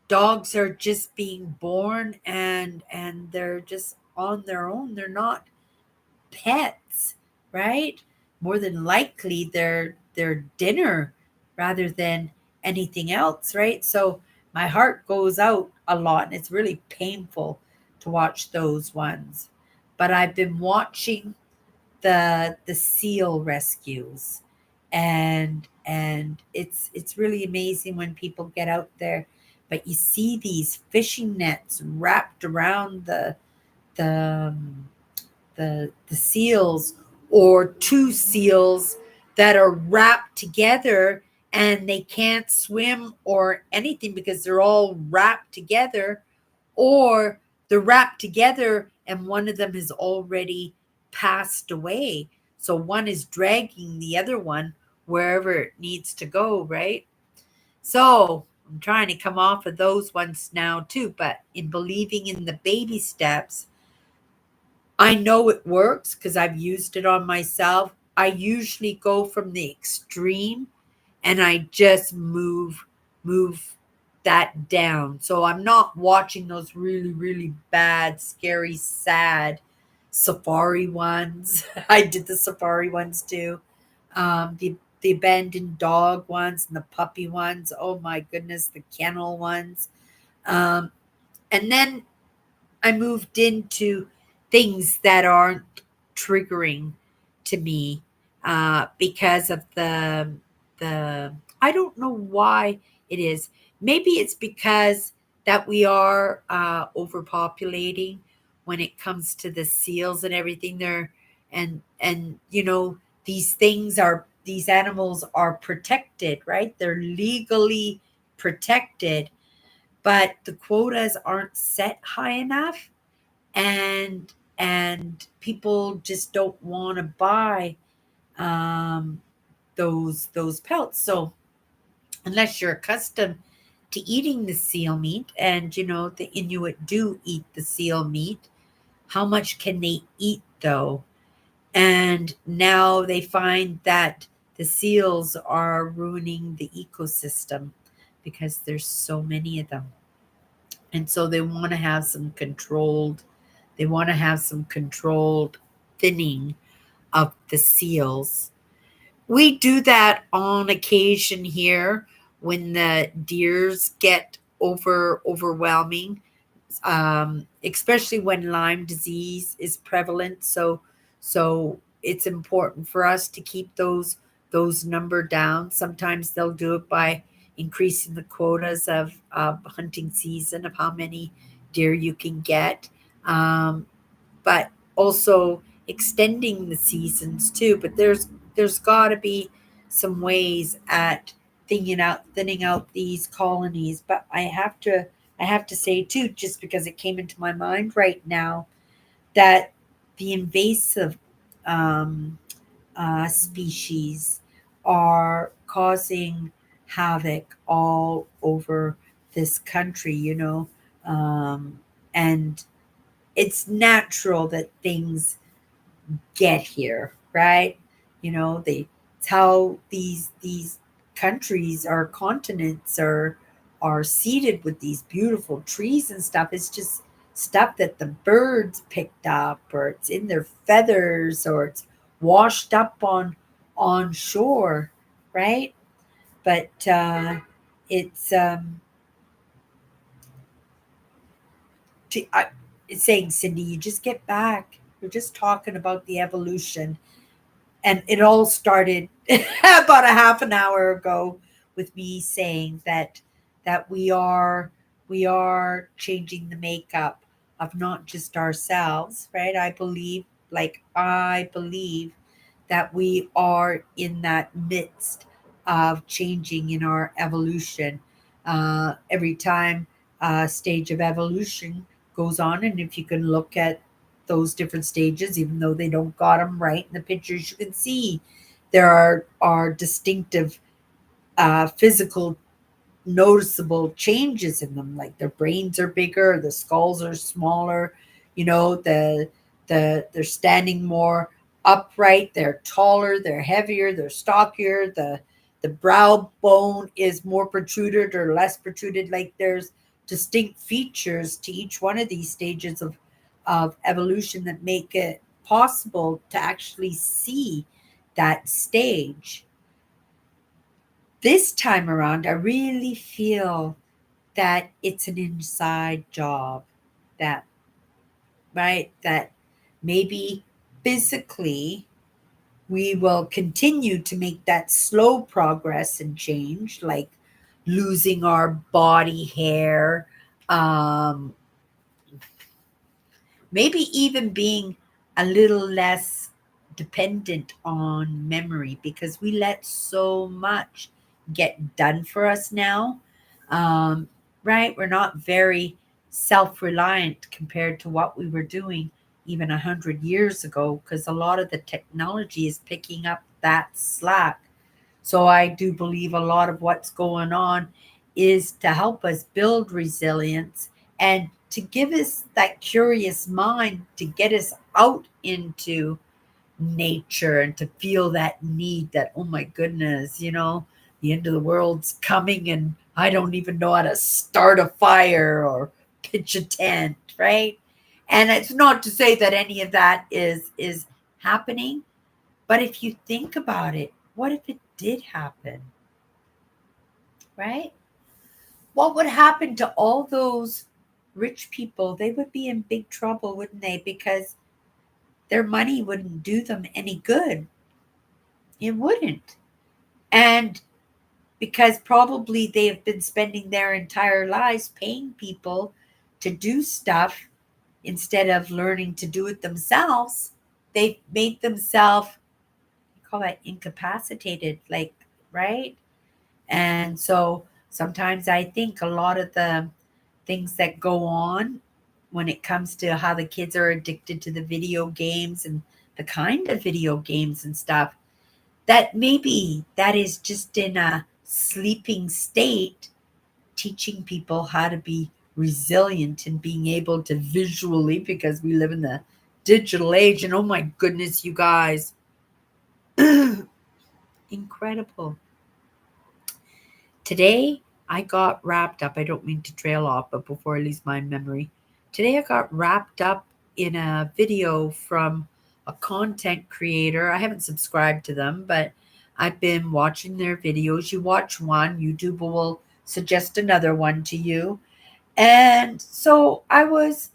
dogs are just being born and they're just on their own. They're not pets, right? More than likely they're dinner rather than anything else, right? So my heart goes out a lot, and it's really painful to watch those ones. But I've been watching the seal rescues, and it's really amazing when people get out there. But you see these fishing nets wrapped around the the seals, or two seals that are wrapped together, and they can't swim or anything because they're all wrapped together, or they're wrapped together and one of them has already passed away, so one is dragging the other one wherever it needs to go, right? So I'm trying to come off of those ones now too, but in believing in the baby steps, I know it works because I've used it on myself. I usually go from the extreme and I just move that down. So I'm not watching those really, really bad, scary, sad safari ones. I did the safari ones too. The abandoned dog ones and the puppy ones. Oh my goodness, the kennel ones. Um, and then I moved into things that aren't triggering to me because of the I don't know why it is. Maybe it's because that we are overpopulating when it comes to the seals and everything there, and these animals are protected, right? They're legally protected, but the quotas aren't set high enough, and people just don't want to buy um, those pelts. So unless you're accustomed to eating the seal meat, and the Inuit do eat the seal meat, how much can they eat though? And now they find that the seals are ruining the ecosystem because there's so many of them. And so they want to have some controlled thinning of the seals. We do that on occasion here when the deers get overwhelming, especially when Lyme disease is prevalent. So it's important for us to keep those number down. Sometimes they'll do it by increasing the quotas of hunting season of how many deer you can get, but also extending the seasons too. But there's got to be some ways at thinning out these colonies. But I have to say too, just because it came into my mind right now, that the invasive um, species are causing havoc all over this country, and it's natural that things get here, right? It's how these countries or continents are seeded with these beautiful trees and stuff. It's just stuff that the birds picked up, or it's in their feathers, or it's washed up on shore, right? But it's it's saying, Cindy, you just get back. We're just talking about the evolution, and it all started about a half an hour ago with me saying that we are changing the makeup of not just ourselves, right? I believe that we are in that midst of changing in our evolution. Every time a stage of evolution goes on, and if you can look at those different stages, even though they don't got them right in the pictures, you can see there are distinctive physical noticeable changes in them, like their brains are bigger, the skulls are smaller, they're standing more upright, they're taller, they're heavier, they're stockier, the brow bone is more protruded or less protruded. Like, there's distinct features to each one of these stages of evolution that make it possible to actually see that stage. This time around, I really feel that it's an inside job, that, right, that maybe physically we will continue to make that slow progress and change, like losing our body hair, um, maybe even being a little less dependent on memory, because we let so much get done for us now. Um, right? We're not very self reliant compared to what we were doing even 100 years ago, because a lot of the technology is picking up that slack. So I do believe a lot of what's going on is to help us build resilience and to give us that curious mind, to get us out into nature and to feel that need, that, oh my goodness, the end of the world's coming and I don't even know how to start a fire or pitch a tent, right? And it's not to say that any of that is happening, but if you think about it, what if it did happen, right? What would happen to all those rich people? They would be in big trouble, wouldn't they? Because their money wouldn't do them any good. It wouldn't. And because probably they have been spending their entire lives paying people to do stuff instead of learning to do it themselves, they've made themselves, you call that, incapacitated, like, right? And so sometimes I think a lot of the things that go on when it comes to how the kids are addicted to the video games and the kind of video games and stuff, that maybe that is just in a sleeping state, teaching people how to be resilient and being able to visually, because we live in the digital age. And oh my goodness, you guys, incredible. Today, I got wrapped up. I don't mean to trail off, but before I lose my memory, today I got wrapped up in a video from a content creator. I haven't subscribed to them, but I've been watching their videos. You watch one, YouTube will suggest another one to you. And so I was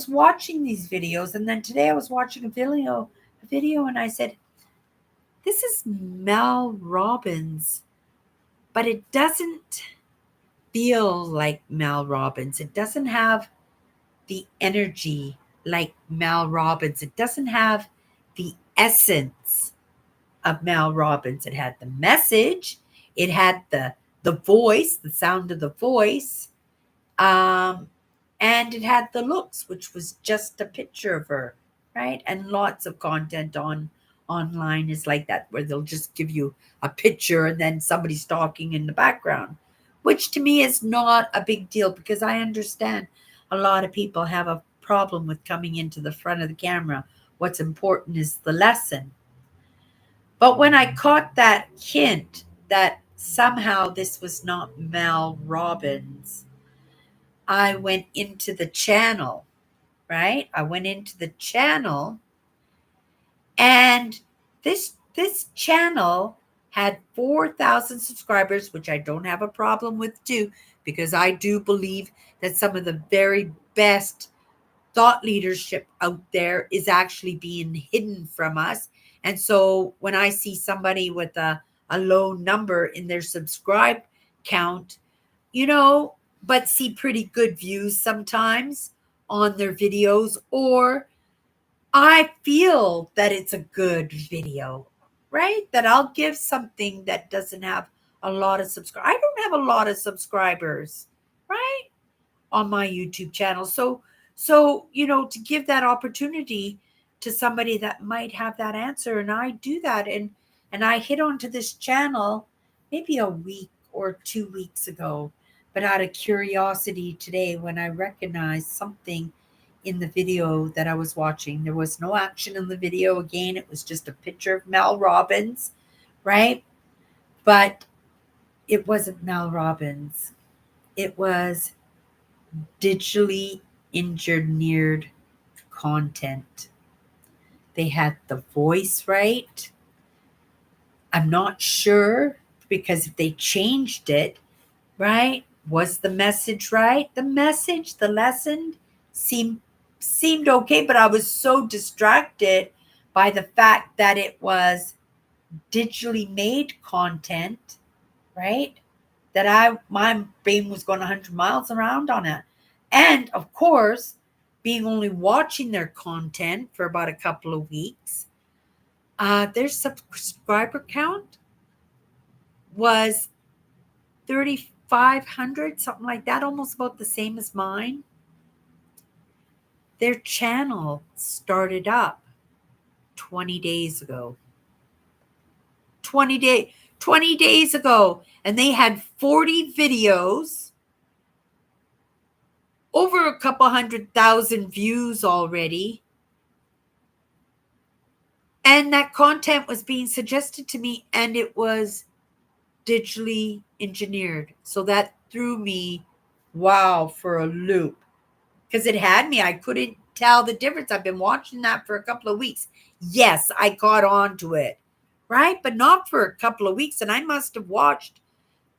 watching these videos, and then today I was watching a video, and I said, "This is Mel Robbins, but it doesn't feel like Mel Robbins. It doesn't have the energy like Mel Robbins. It doesn't have the essence of Mel Robbins. It had the message, it had the voice, the sound of the voice, um, and it had the looks, which was just a picture of her, right? And lots of content online is like that, where they'll just give you a picture and then somebody's talking in the background, which to me is not a big deal, because I understand a lot of people have a problem with coming into the front of the camera, What's important is the lesson. But when I caught that hint that somehow this was not Mel Robbins, I went into the channel, right? I went into the channel, and this channel had 4,000 subscribers, which I don't have a problem with too, because I do believe that some of the very best thought leadership out there is actually being hidden from us. And so when I see somebody with a low number in their subscribe count, you know, but see pretty good views sometimes on their videos, or I feel that it's a good video, right? That I'll give something that doesn't have a lot of subscribers. I don't have a lot of subscribers, right? On my YouTube channel. So, to give that opportunity to somebody that might have that answer, and I do that, and I hit onto this channel maybe a week or 2 weeks ago, but out of curiosity today when I recognized something in the video that I was watching. There was no action in the video. Again, it was just a picture of Mel Robbins, right? But it wasn't Mel Robbins. It was digitally engineered content. They had the voice right. I'm not sure, because if they changed it, right? Was the message right? The lesson seemed okay, but I was so distracted by the fact that it was digitally made content, right? That my brain was going 100 miles around on it. And of course, being only watching their content for about a couple of weeks, their subscriber count was 3,500, something like that, almost about the same as mine. Their channel started up 20 days ago. 20 days ago, and they had 40 videos, over a couple 100,000 views already. And that content was being suggested to me, and it was digitally engineered. So that threw me, wow, for a loop, because it had me. I couldn't tell the difference. I've been watching that for a couple of weeks. Yes, I got onto it, right? But not for a couple of weeks. And I must have watched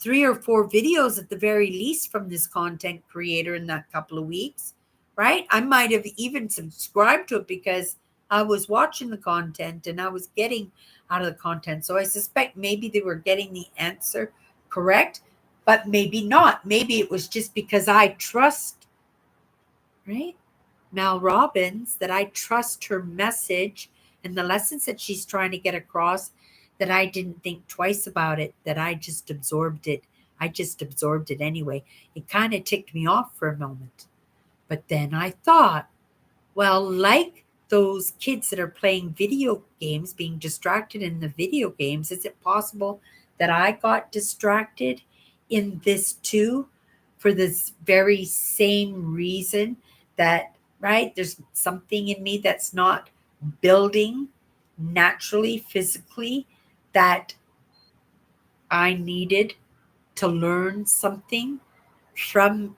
3 or 4 videos at the very least from this content creator in that couple of weeks, right? I might have even subscribed to it because I was watching the content and I was getting out of the content. So I suspect maybe they were getting the answer correct, but maybe not. Maybe it was just because I trust, right, Mel Robbins, that I trust her message and the lessons that she's trying to get across, that I didn't think twice about it, that I just absorbed it. I just absorbed it anyway. It kind of ticked me off for a moment. But then I thought, well, like those kids that are playing video games, being distracted in the video games, is it possible that I got distracted in this too, for this very same reason? That, right, there's something in me that's not building naturally, physically, that I needed to learn something from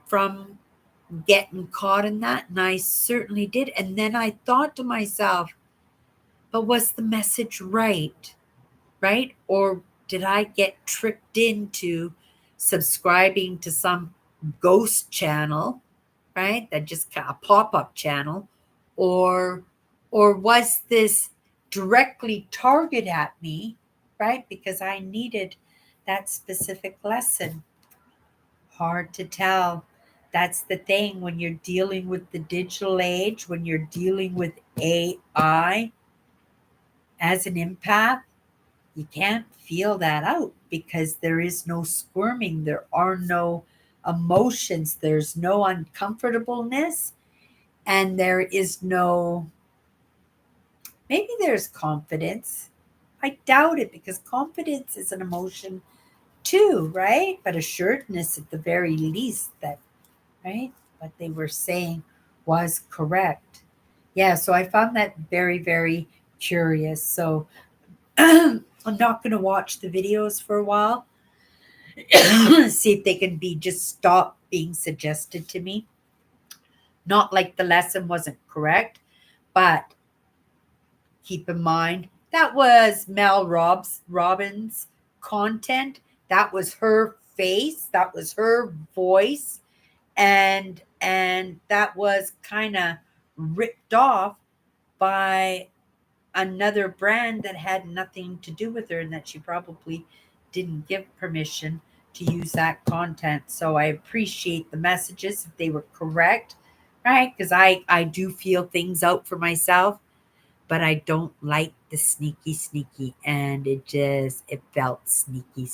getting caught in that, and I certainly did. And then I thought to myself, but was the message right? Right? Or did I get tricked into subscribing to some ghost channel, right? That just a pop-up channel, or was this directly targeted at me, right? Because I needed that specific lesson. Hard to tell. That's the thing when you're dealing with the digital age, when you're dealing with AI as an empath, you can't feel that out because there is no squirming, there are no emotions, there's no uncomfortableness, and there is no, maybe there's confidence. I doubt it, because confidence is an emotion too, right? But assuredness at the very least, that, right, what they were saying was correct. Yeah, so I found that very, very curious. So I'm not going to watch the videos for a while. See if they can be just stop being suggested to me. Not like the lesson wasn't correct, but keep in mind that was Mel Robbins content. That was her face. That was her voice, and that was kind of ripped off by another brand that had nothing to do with her and that she probably didn't give permission to use that content. So I appreciate the messages if they were correct, right? Because I do feel things out for myself, but I don't like the sneaky, and it felt sneaky,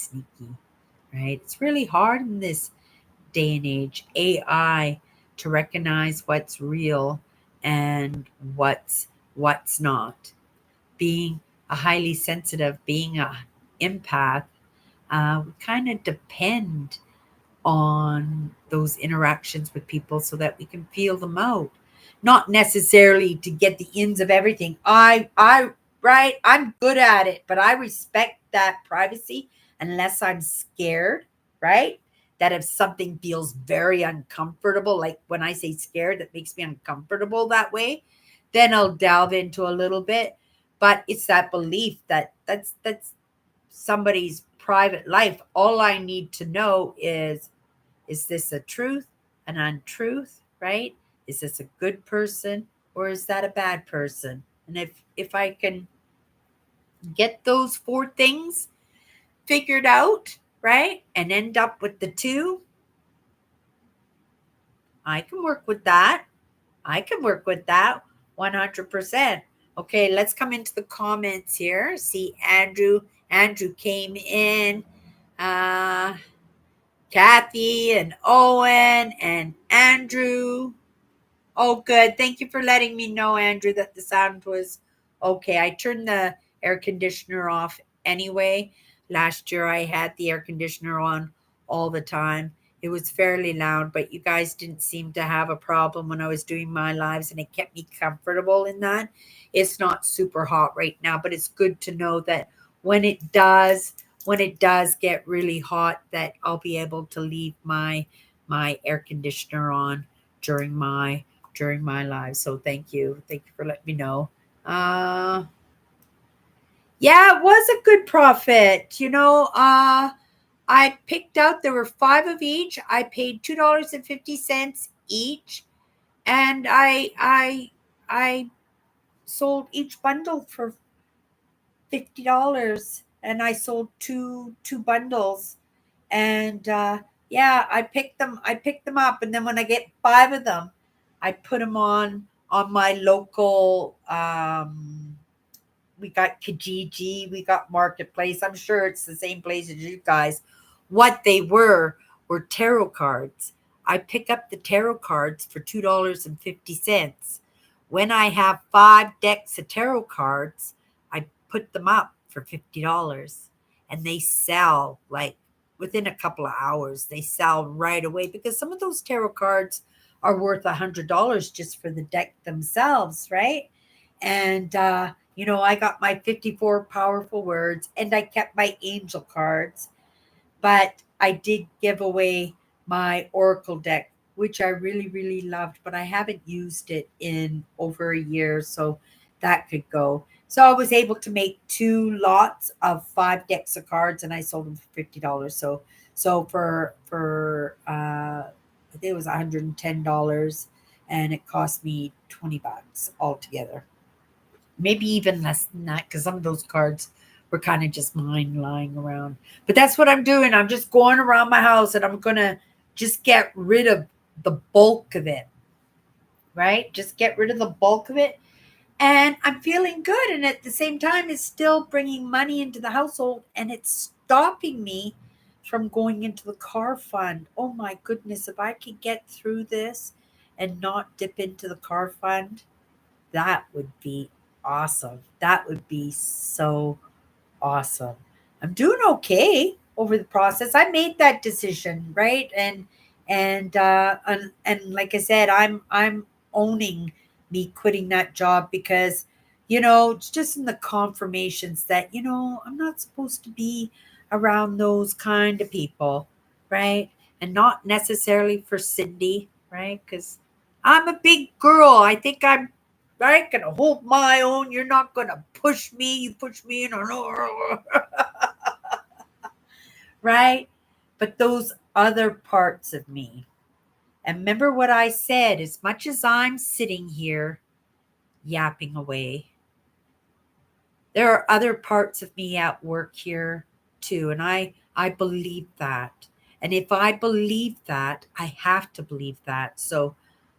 right? It's really hard in this day and age, AI, to recognize what's real and what's not. Being a highly sensitive, being a empath, we kind of depend on those interactions with people so that we can feel them out. Not necessarily to get the ins of everything. Right, I'm good at it, but I respect that privacy unless I'm scared, right? That if something feels very uncomfortable, like when I say scared, that makes me uncomfortable that way, then I'll delve into a little bit. But it's that belief that that's somebody's private life. All I need to know is this a truth, an untruth, right? Is this a good person or is that a bad person? And if I can get those four things figured out, right? And end up with the two, I can work with that. I can work with that 100%. Okay, let's come into the comments here. See Andrew. Andrew came in. Uh Kathy and Owen and Andrew. Oh, good. Thank you for letting me know, Andrew, that the sound was okay. I turned the air conditioner off anyway. Last year, I had the air conditioner on all the time. It was fairly loud, but you guys didn't seem to have a problem when I was doing my lives, and it kept me comfortable in that. It's not super hot right now, but it's good to know that when it does, when it does get really hot, that I'll be able to leave my air conditioner on during my live. So thank you. Thank you for letting me know. Uh yeah, it was a good profit. I picked out there were five of each. I paid $2.50 each. And I sold each bundle for $50. And I sold two bundles. And yeah, I picked them up, and then when I get five of them, I put them on my local. We got Kijiji, we got Marketplace. I'm sure it's the same place as you guys. What they were tarot cards. I pick up the tarot cards for $2.50. When I have five decks of tarot cards, I put them up for $50, and they sell like within a couple of hours. They sell right away because some of those tarot cards are worth $100 just for the deck themselves, right? And I got my 54 powerful words, and I kept my angel cards, but I did give away my oracle deck, which I really, really loved, but I haven't used it in over a year, so that could go. So I was able to make two lots of five decks of cards, and I sold them for $50. So I think it was $110, and it cost me $20 altogether. Maybe even less than that, because some of those cards were kind of just mine lying around. But that's what I'm doing. I'm just going around my house, and I'm going to just get rid of the bulk of it, right? Just get rid of the bulk of it. And I'm feeling good. And at the same time, it's still bringing money into the household, and it's stopping me from going into the car fund. Oh my goodness. If I could get through this and not dip into the car fund, that would be awesome. That would be so awesome. I'm doing okay over the process. I made that decision, right? And like I said, I'm owning me quitting that job because, it's just in the confirmations that, I'm not supposed to be around those kind of people, right? And not necessarily for Cindy, right? Because I'm a big girl. I think I'm right, gonna hold my own. You're not gonna push me. You push me, right? But those other parts of me. And remember what I said, as much as I'm sitting here yapping away, there are other parts of me at work here too. And I believe that. And if I believe that, I have to believe that. So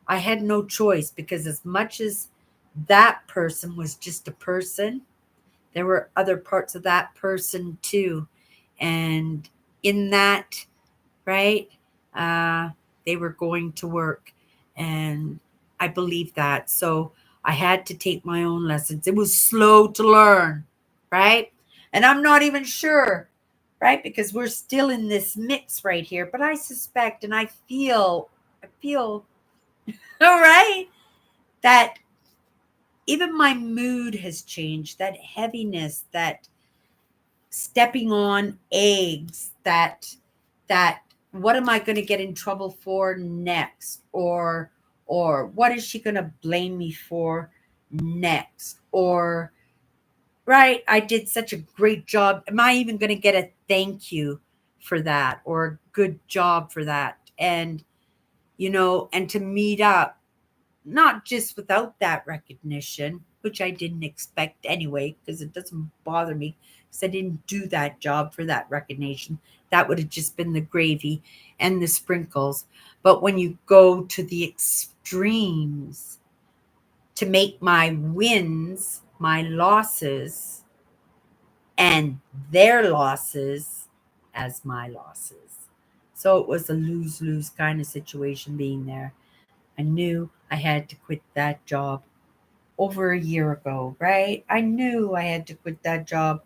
I had no choice, because as much as that person was just a person, there were other parts of that person too. And in that, right, uh, they were going to work. And I believe that. So I had to take my own lessons. It was slow to learn, right? And I'm not even sure, right? Because we're still in this mix right here. But I suspect and I feel, all right, that even my mood has changed, that heaviness, that stepping on eggs, that what am I going to get in trouble for next, or what is she going to blame me for next, or right, I did such a great job, am I even going to get a thank you for that, or a good job for that? And and to meet up, not just without that recognition, which I didn't expect anyway, because it doesn't bother me, because I didn't do that job for that recognition. That would have just been the gravy and the sprinkles. But when you go to the extremes to make my wins my losses, and their losses as my losses. So it was a lose lose kind of situation being there. I knew I had to quit that job over a year ago, right? I knew I had to quit that job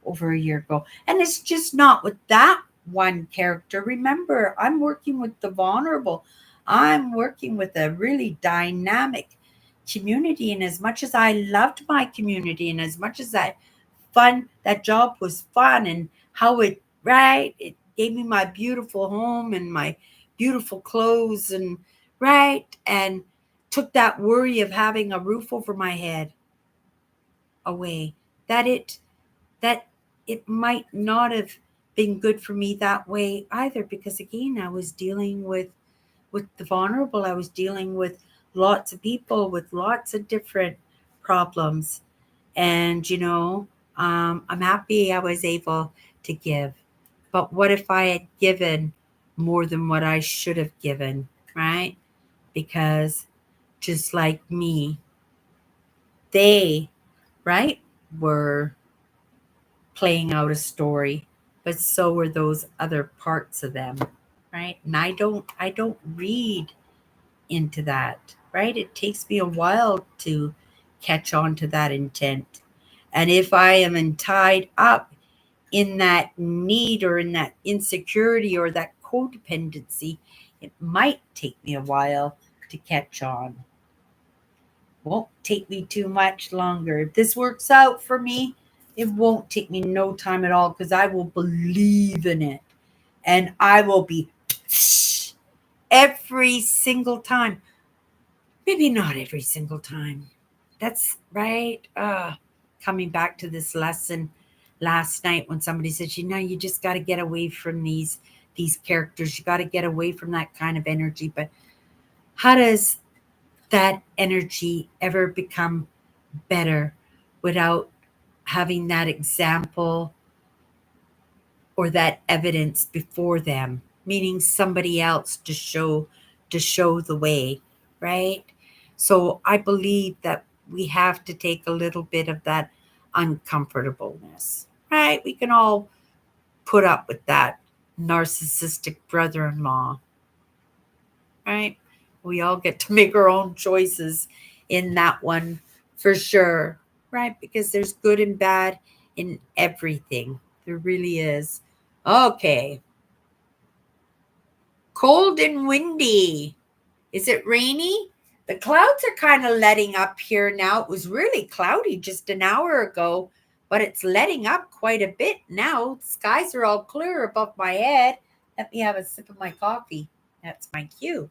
over a year ago. And it's just not with that one character. Remember, I'm working with the vulnerable. I'm working with a really dynamic community. And as much as I loved my community, and as much as that job was fun, and how it gave me my beautiful home and my beautiful clothes, and right, and took that worry of having a roof over my head away, that it might not have been good for me that way either, because again, I was dealing with the vulnerable. I was dealing with lots of people with lots of different problems. And I'm happy I was able to give. But what if I had given more than what I should have given, right? Because just like me, they, right, were playing out a story, but so were those other parts of them, right? And I don't read into that, right? It takes me a while to catch on to that intent. And if I am tied up in that need, or in that insecurity, or that codependency, it might take me a while to catch on. Won't take me too much longer. If this works out for me, it won't take me no time at all, because I will believe in it. And I will be every single time. Maybe not every single time. That's right. Coming back to this lesson last night, when somebody said, you just got to get away from these characters. You got to get away from that kind of energy. But how does that energy ever become better without having that example or that evidence before them, meaning somebody else to show the way, right? So I believe that we have to take a little bit of that uncomfortableness, right? We can all put up with that narcissistic brother-in-law, right? We all get to make our own choices in that one, for sure, right? Because there's good and bad in everything. There really is. Okay. Cold and windy. Is it rainy? The clouds are kind of letting up here now. It was really cloudy just an hour ago, but it's letting up quite a bit now. The skies are all clear above my head. Let me have a sip of my coffee. That's my cue.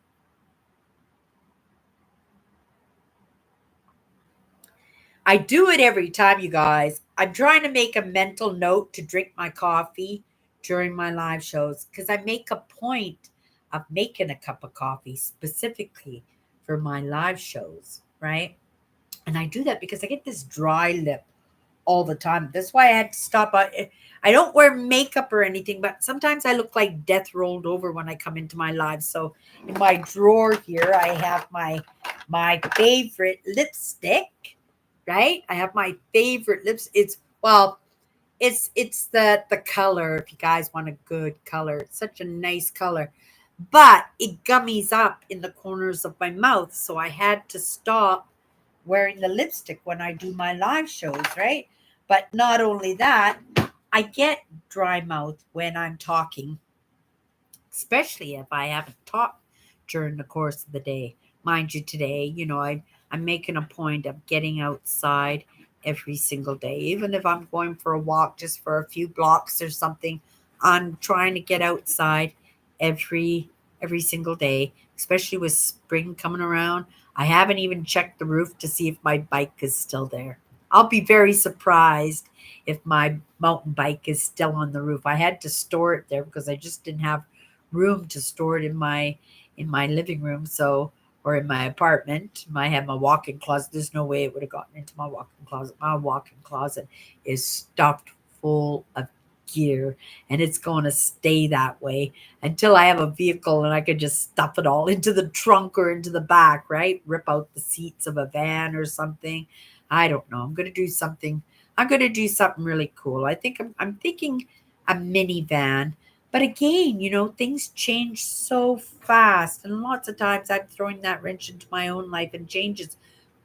I do it every time, you guys. I'm trying to make a mental note to drink my coffee during my live shows because I make a point of making a cup of coffee specifically for my live shows, right? And I do that because I get this dry lip all the time. That's why I had to stop. I don't wear makeup or anything, but sometimes I look like death rolled over when I come into my live. So in my drawer here, I have my favorite lipstick, right? I have my favorite lips. It's well, it's the color. If you guys want a good color, it's such a nice color, but it gummies up in the corners of my mouth. So I had to stop wearing the lipstick when I do my live shows, right? But not only that, I get dry mouth when I'm talking, especially if I haven't talked during the course of the day. Mind you, today, I'm making a point of getting outside every single day, even if I'm going for a walk just for a few blocks or something. I'm trying to get outside every every single day, especially with spring coming around. I haven't even checked the roof to see if my bike is still there. I'll be very surprised if my mountain bike is still on the roof. I had to store it there because I just didn't have room to store it in my living room, so or in my apartment. I have my walk-in closet. There's no way it would have gotten into my walk-in closet. My walk-in closet is stuffed full of gear, and it's going to stay that way until I have a vehicle and I can just stuff it all into the trunk or into the back, right? Rip out the seats of a van or something. I don't know. I'm going to do something. I'm going to do something really cool. I think I'm thinking a minivan, but again, things change so fast. And lots of times I'm throwing that wrench into my own life and change is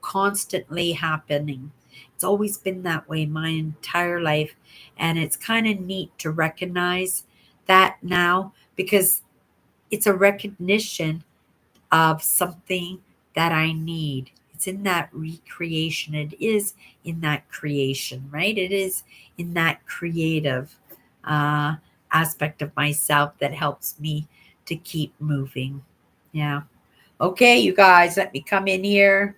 constantly happening. It's always been that way my entire life. And it's kind of neat to recognize that now because it's a recognition of something that I need. It's in that recreation. It is in that creation, right? It is in that creative uh, aspect of myself that helps me to keep moving. Yeah. Okay, you guys, let me come in here.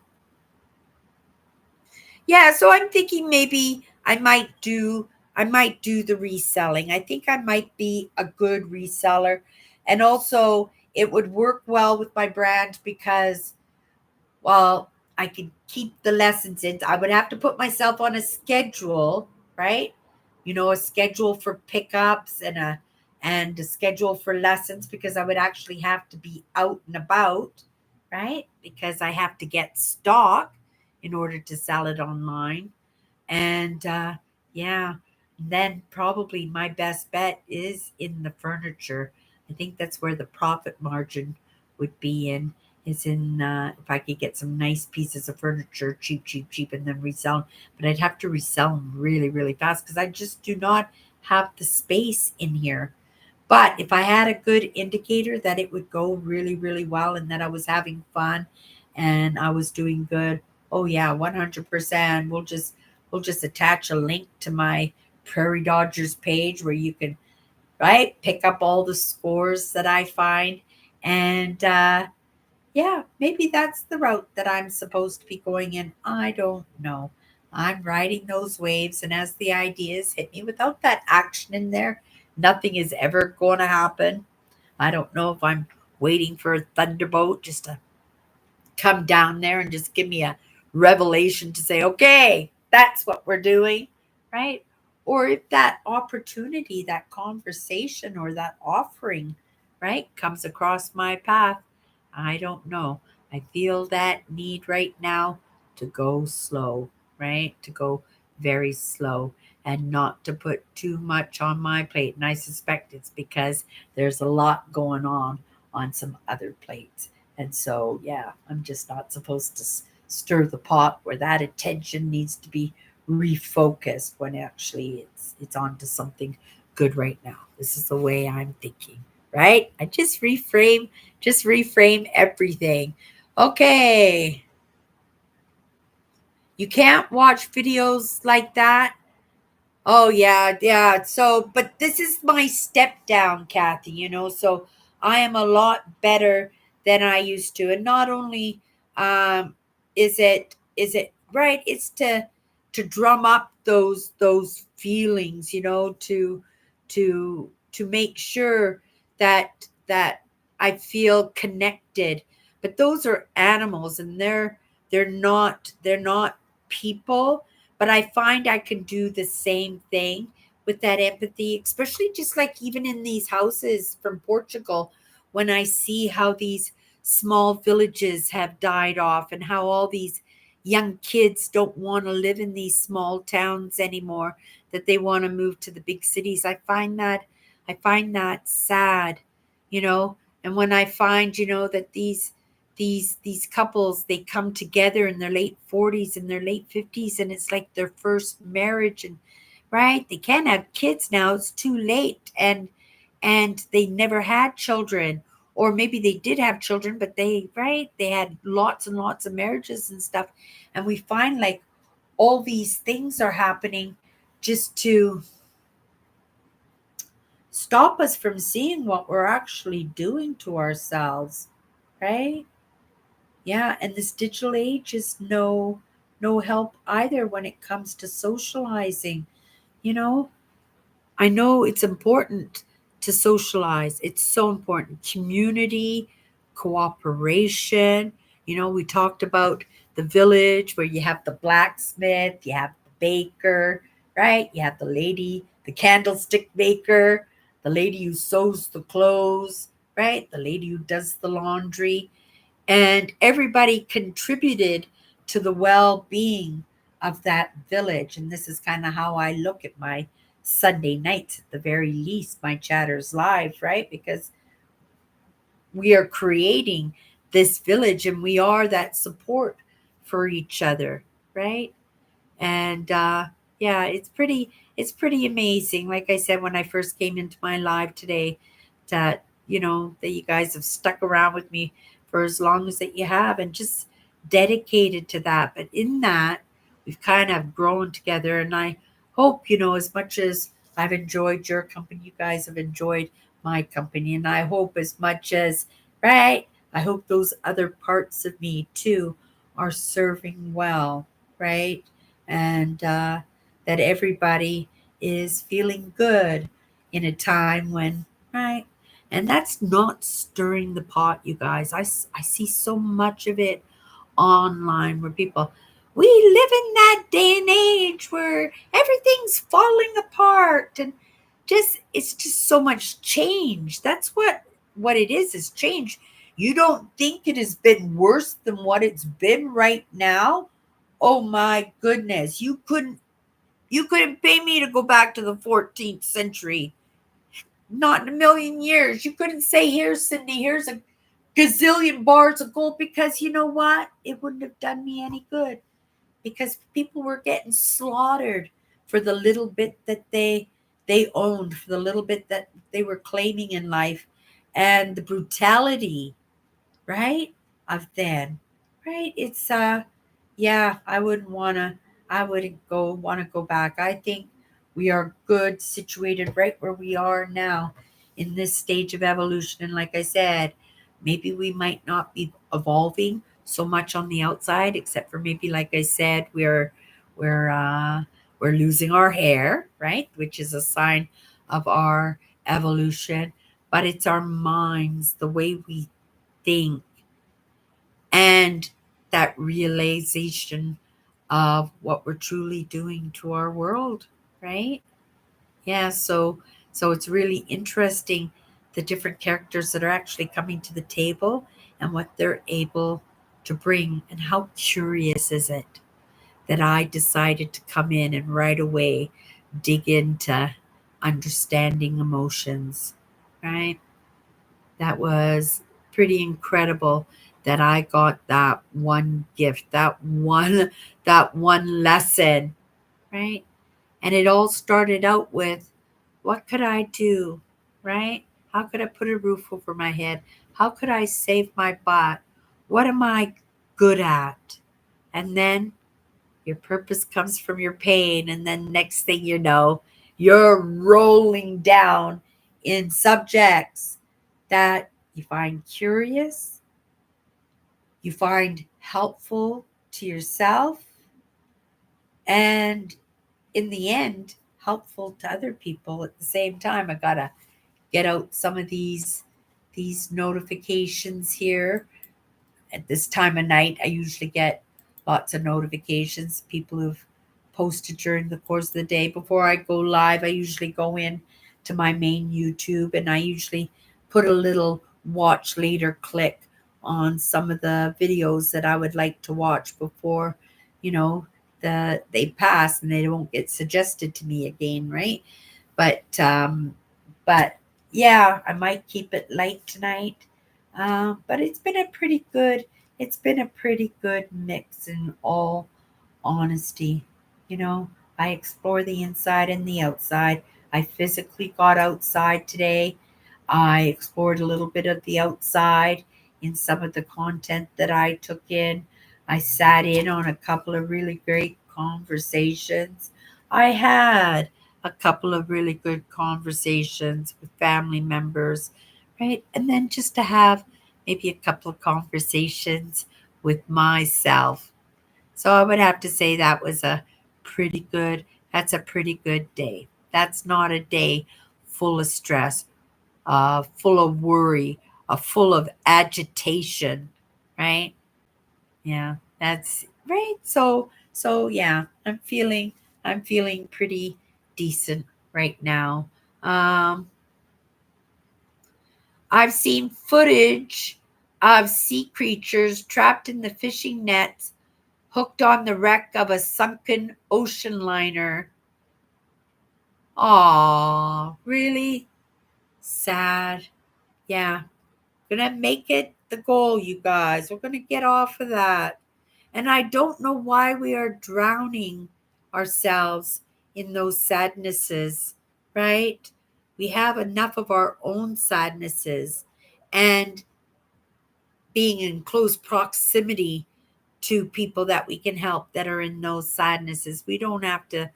Yeah, so I'm thinking maybe I might do the reselling. I think I might be a good reseller. And also it would work well with my brand because well, I could keep the lessons in. I would have to put myself on a schedule, right? A schedule for pickups and a schedule for lessons because I would actually have to be out and about, right? Because I have to get stock in order to sell it online. And yeah, then probably my best bet is in the furniture. I think that's where the profit margin would be in. Is in if I could get some nice pieces of furniture, cheap, cheap, cheap, and then resell them. But I'd have to resell them really, really fast because I just do not have the space in here. But if I had a good indicator that it would go really, really well and that I was having fun and I was doing good, oh yeah, 100%. We'll just attach a link to my Prairie Dodgers page where you can right pick up all the scores that I find and yeah, maybe that's the route that I'm supposed to be going in. I don't know. I'm riding those waves, and as the ideas hit me without that action in there, nothing is ever going to happen. I don't know if I'm waiting for a thunderbolt just to come down there and just give me a revelation to say, okay, that's what we're doing, right? Or if that opportunity, that conversation, or that offering, right, comes across my path, I don't know. I feel that need right now to go slow, right? To go very slow and not to put too much on my plate. And I suspect it's because there's a lot going on some other plates. And so, yeah, I'm just not supposed to stir the pot where that attention needs to be refocused when actually it's on to something good right now. This is the way I'm thinking, right? I just reframe everything. Okay. You can't watch videos like that. Oh yeah, yeah. So, but this is my step down, Kathy, so I am a lot better than I used to. And not only is it right, it's to drum up those feelings, to make sure that I feel connected. But those are animals, and they're not people, but I find I can do the same thing with that empathy, especially just like even in these houses from Portugal, when I see how these small villages have died off and how all these young kids don't want to live in these small towns anymore, that they want to move to the big cities. I find that sad, you know. And when I find, that these couples, they come together in their late 40s and their late 50s, and it's like their first marriage, and right, they can't have kids now, it's too late, and they never had children, or maybe they did have children, but they had lots and lots of marriages and stuff. And we find like all these things are happening just to stop us from seeing what we're actually doing to ourselves, right? Yeah, and this digital age is no help either when it comes to socializing. You know, I know it's important to socialize. It's so important. Community, cooperation. We talked about the village where you have the blacksmith, you have the baker, right? You have the lady, the candlestick maker, the lady who sews the clothes, right? The lady who does the laundry, and everybody contributed to the well-being of that village. And this is kind of how I look at my Sunday nights, at the very least, my chatters live, right? Because we are creating this village, and we are that support for each other, right? And yeah, it's pretty amazing, like I said when I first came into my live today, that you guys have stuck around with me for as long as that you have, and just dedicated to that. But in that, we've kind of grown together, and I hope, as much as I've enjoyed your company, you guys have enjoyed my company. And I hope as much as, right, I hope those other parts of me too are serving well, right? And that everybody is feeling good in a time when, right? And that's not stirring the pot, you guys. I see so much of it online where people, we live in that day and age where everything's falling apart, and it's just so much change. That's what it is change. You don't think it has been worse than what it's been right now? Oh my goodness. You couldn't pay me to go back to the 14th century. Not in a million years. You couldn't say, here, Cindy, here's a gazillion bars of gold, because you know what? It wouldn't have done me any good, because people were getting slaughtered for the little bit that they owned, for the little bit that they were claiming in life, and the brutality, right, of then, right? It's yeah, I wouldn't go back. I think we are good situated right where we are now in this stage of evolution. And like I said, maybe we might not be evolving so much on the outside, except for maybe, like I said, we're losing our hair, right? Which is a sign of our evolution. But it's our minds, the way we think, and that realization of what we're truly doing to our world, right? Yeah, so it's really interesting, the different characters that are actually coming to the table and what they're able to bring. And how curious is it that I decided to come in and right away dig into understanding emotions, right? That was pretty incredible that I got that one gift, that one lesson, right? And it all started out with, what could I do, right? How could I put a roof over my head? How could I save my butt? What am I good at? And then your purpose comes from your pain. And then next thing you know, you're rolling down in subjects that you find curious, you find helpful to yourself, and in the end, helpful to other people at the same time. I gotta get out some of these notifications here at this time of night. I usually get lots of notifications, people who've posted during the course of the day. Before I go live, I usually go in to my main YouTube and I usually put a little watch later click on some of the videos that I would like to watch before, you know, they pass and they won't get suggested to me again, right? But yeah, I might keep it light tonight. But it's been a pretty good mix in all honesty. You know, I explore the inside and the outside. I physically got outside today. I explored a little bit of the outside in some of the content that I took in. I sat in on a couple of really great conversations. I had a couple of really good conversations with family members, right? And then just to have maybe a couple of conversations with myself. So I would have to say pretty good, that's a pretty good day. That's not a day full of stress, full of worry, full of agitation, right? Yeah, that's right. So yeah, I'm feeling pretty decent right now. Um, I've seen footage of sea creatures trapped in the fishing nets, hooked on the wreck of a sunken ocean liner. Aw, really sad. Yeah, gonna make it the goal, you guys. We're gonna get off of that. And I don't know why we are drowning ourselves in those sadnesses, right? We have enough of our own sadnesses. And being in close proximity to people that we can help that are in those sadnesses. We don't have to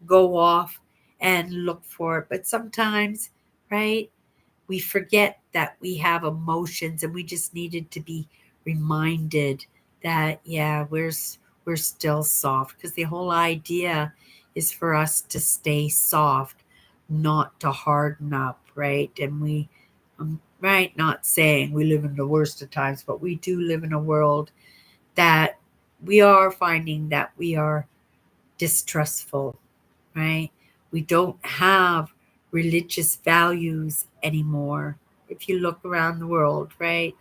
go off and look for it. But sometimes, right, we forget that we have emotions and we just needed to be reminded that, yeah, we're still soft because the whole idea is for us to stay soft, not to harden up, right? And right, not saying we live in the worst of times, but we do live in a world that we are finding that we are distrustful, right? We don't have religious values anymore. If you look around the world, right?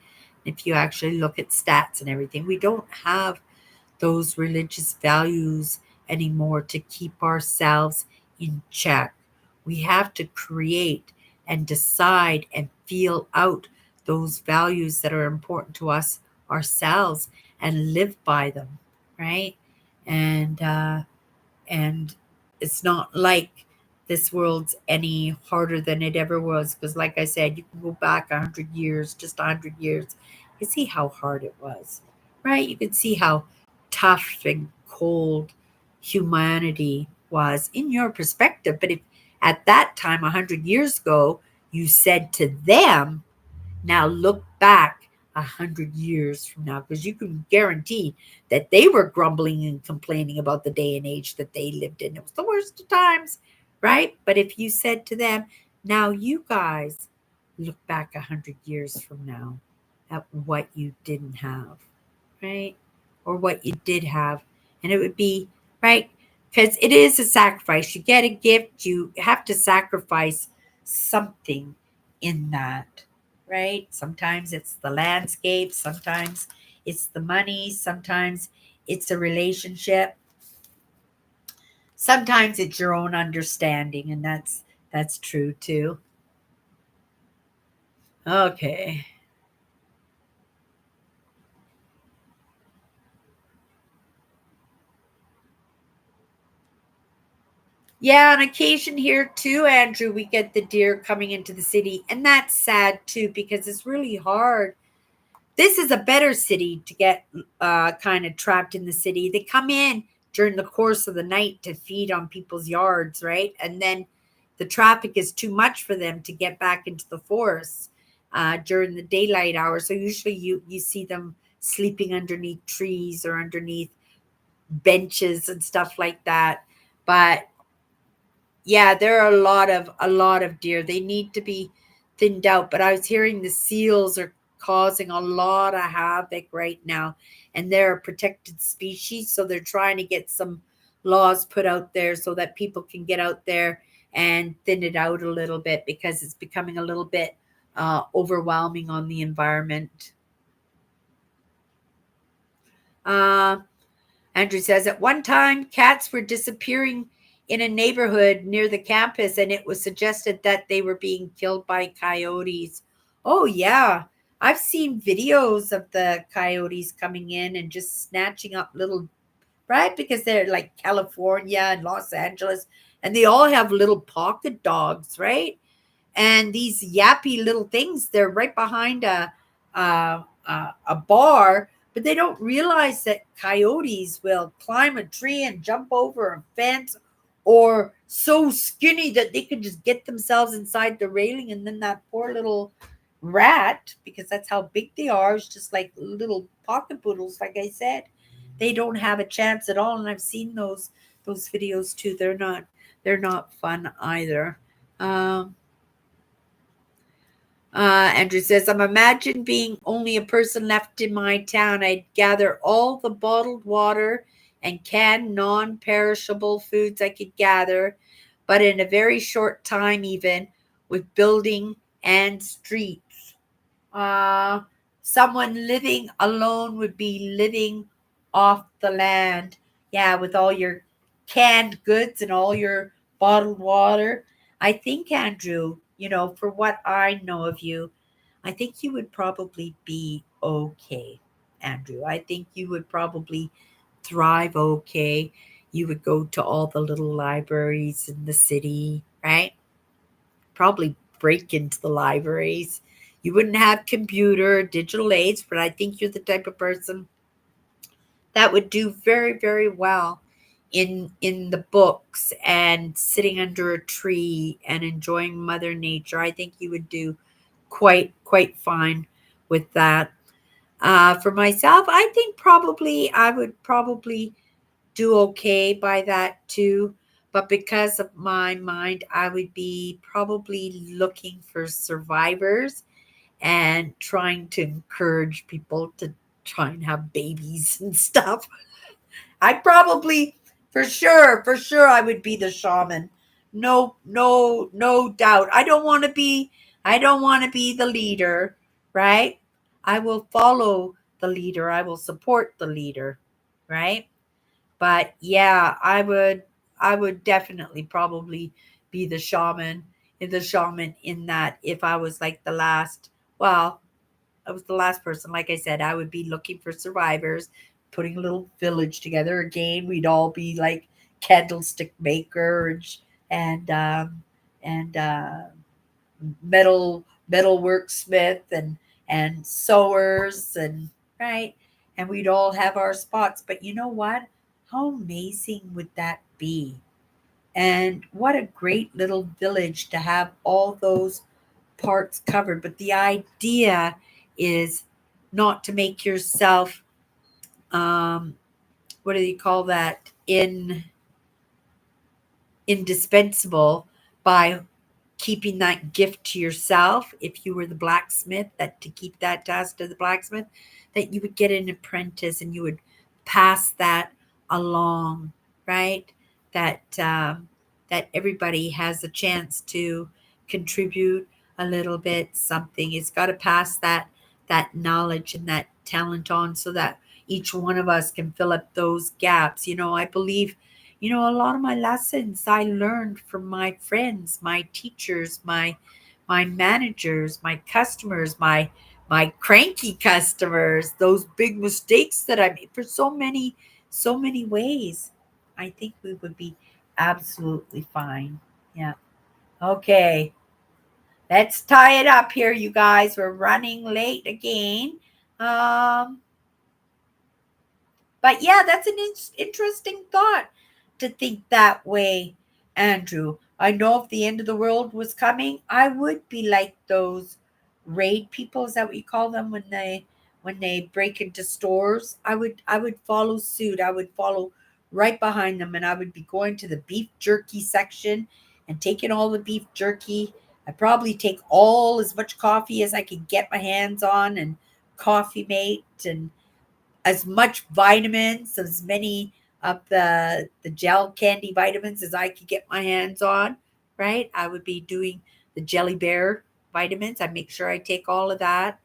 If you actually look at stats and everything, we don't have those religious values anymore to keep ourselves in check. We have to create and decide and feel out those values that are important to us ourselves and live by them, right? And and it's not like this world's any harder than it ever was because like I said, you can go back 100 years, just 100 years, you see how hard it was, right? You can see how tough and cold humanity was in your perspective. But if at that time 100 years ago you said to them, now look back 100 years from now, because you can guarantee that they were grumbling and complaining about the day and age that they lived in. It was the worst of times, right? But if you said to them, now you guys look back 100 years from now at what you didn't have, right? Or what you did have, and it would be right because it is a sacrifice. You get a gift, you have to sacrifice something in that, right? Sometimes it's the landscape, sometimes it's the money, sometimes it's a relationship, sometimes it's your own understanding, and that's true too. Okay. Yeah, on occasion here too, Andrew, we get the deer coming into the city, and that's sad too because it's really hard. This is a better city to get kind of trapped in the city. They come in during the course of the night to feed on people's yards, right? And then the traffic is too much for them to get back into the forest during the daylight hours. So usually you see them sleeping underneath trees or underneath benches and stuff like that. But yeah, there are a lot of deer. They need to be thinned out. But I was hearing the seals are causing a lot of havoc right now, and they're a protected species, so they're trying to get some laws put out there so that people can get out there and thin it out a little bit because it's becoming a little bit overwhelming on the environment. Uh, Andrew says, at one time, cats were disappearing in a neighborhood near the campus, and it was suggested that they were being killed by coyotes. Oh, yeah. I've seen videos of the coyotes coming in and just snatching up little, right? Because they're like California and Los Angeles, and they all have little pocket dogs, right? And these yappy little things, they're right behind a bar, but they don't realize that coyotes will climb a tree and jump over a fence, or so skinny that they can just get themselves inside the railing, and then that poor little rat, because that's how big they are, is just like little pocket poodles, like I said. They don't have a chance at all, and I've seen those videos too. They're not fun either. um Andrew says, I'm imagine being only a person left in my town. I'd gather all the bottled water and canned non perishable foods I could gather, but in a very short time, even with building and streets. Uh, Someone living alone would be living off the land. Yeah, with all your canned goods and all your bottled water. I think, Andrew, for what I know of you, I think you would probably be okay, Andrew. I think you would probably thrive okay. You would go to all the little libraries in the city, right? Probably break into the libraries. You wouldn't have computer, digital aids, but I think you're the type of person that would do very, very well in the books and sitting under a tree and enjoying Mother Nature. I think you would do quite fine with that. For myself, I think probably I would probably do okay by that too. But because of my mind, I would be probably looking for survivors and trying to encourage people to try and have babies and stuff. I probably, for sure, I would be the shaman. No, no, no doubt. I don't want to be the leader, right? I will follow the leader. I will support the leader, right? But yeah, I would definitely probably be the shaman in that if I was like the last, well, I was the last person. Like I said, I would be looking for survivors, putting a little village together. Again, we'd all be like candlestick makers and metal worksmith and sewers and right, and we'd all have our spots. But you know what? How amazing would that be? And what a great little village to have all those parts covered. But the idea is not to make yourself, um, what do you call that? Indispensable by keeping that gift to yourself. If you were the blacksmith, that to keep that task to the blacksmith, that you would get an apprentice and you would pass that along, right? That everybody has a chance to contribute a little bit something. It's got to pass that knowledge and that talent on so that each one of us can fill up those gaps. I believe, a lot of my lessons I learned from my friends, my teachers, my managers, my customers, my cranky customers, those big mistakes that I made for so many ways. I think we would be absolutely fine. Yeah. Okay. Let's tie it up here, you guys. We're running late again. Um, but yeah, that's an interesting thought to think that way, Andrew. I know if the end of the world was coming, I would be like those raid people. Is that what you call them when they break into stores? I would follow suit. I would follow right behind them, and I would be going to the beef jerky section and taking all the beef jerky. I'd probably take all as much coffee as I could get my hands on and coffee mate and as much vitamins, as many of the gel candy vitamins as I could get my hands on, right? I would be doing the jelly bear vitamins. I make sure I take all of that,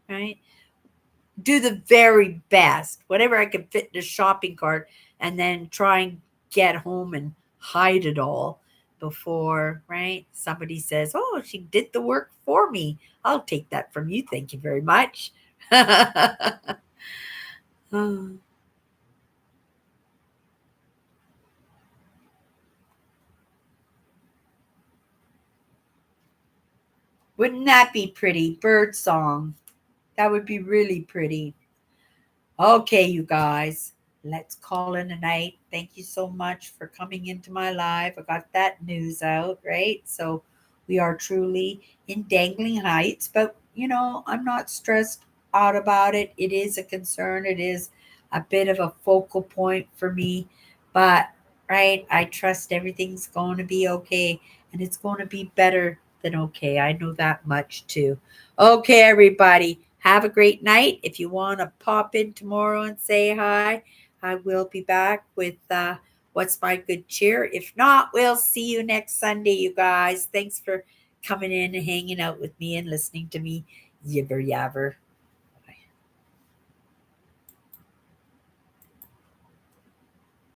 right? Do the very best, whatever I can fit in a shopping cart, and then try and get home and hide it all before, right? Somebody says, "Oh, she did the work for me. I'll take that from you. Thank you very much." Wouldn't that be pretty? Bird song. That would be really pretty. Okay, you guys, let's call it a night. Thank you so much for coming into my live. I got that news out, right? So we are truly in dangling heights, but I'm not stressed out about it. It is a concern. It is a bit of a focal point for me, but right, I trust everything's going to be okay and it's going to be better than okay. I know that much too. Okay, everybody, have a great night. If you want to pop in tomorrow and say hi, I will be back with What's My Good Cheer. If not, we'll see you next Sunday, you guys. Thanks for coming in and hanging out with me and listening to me yibber yabber.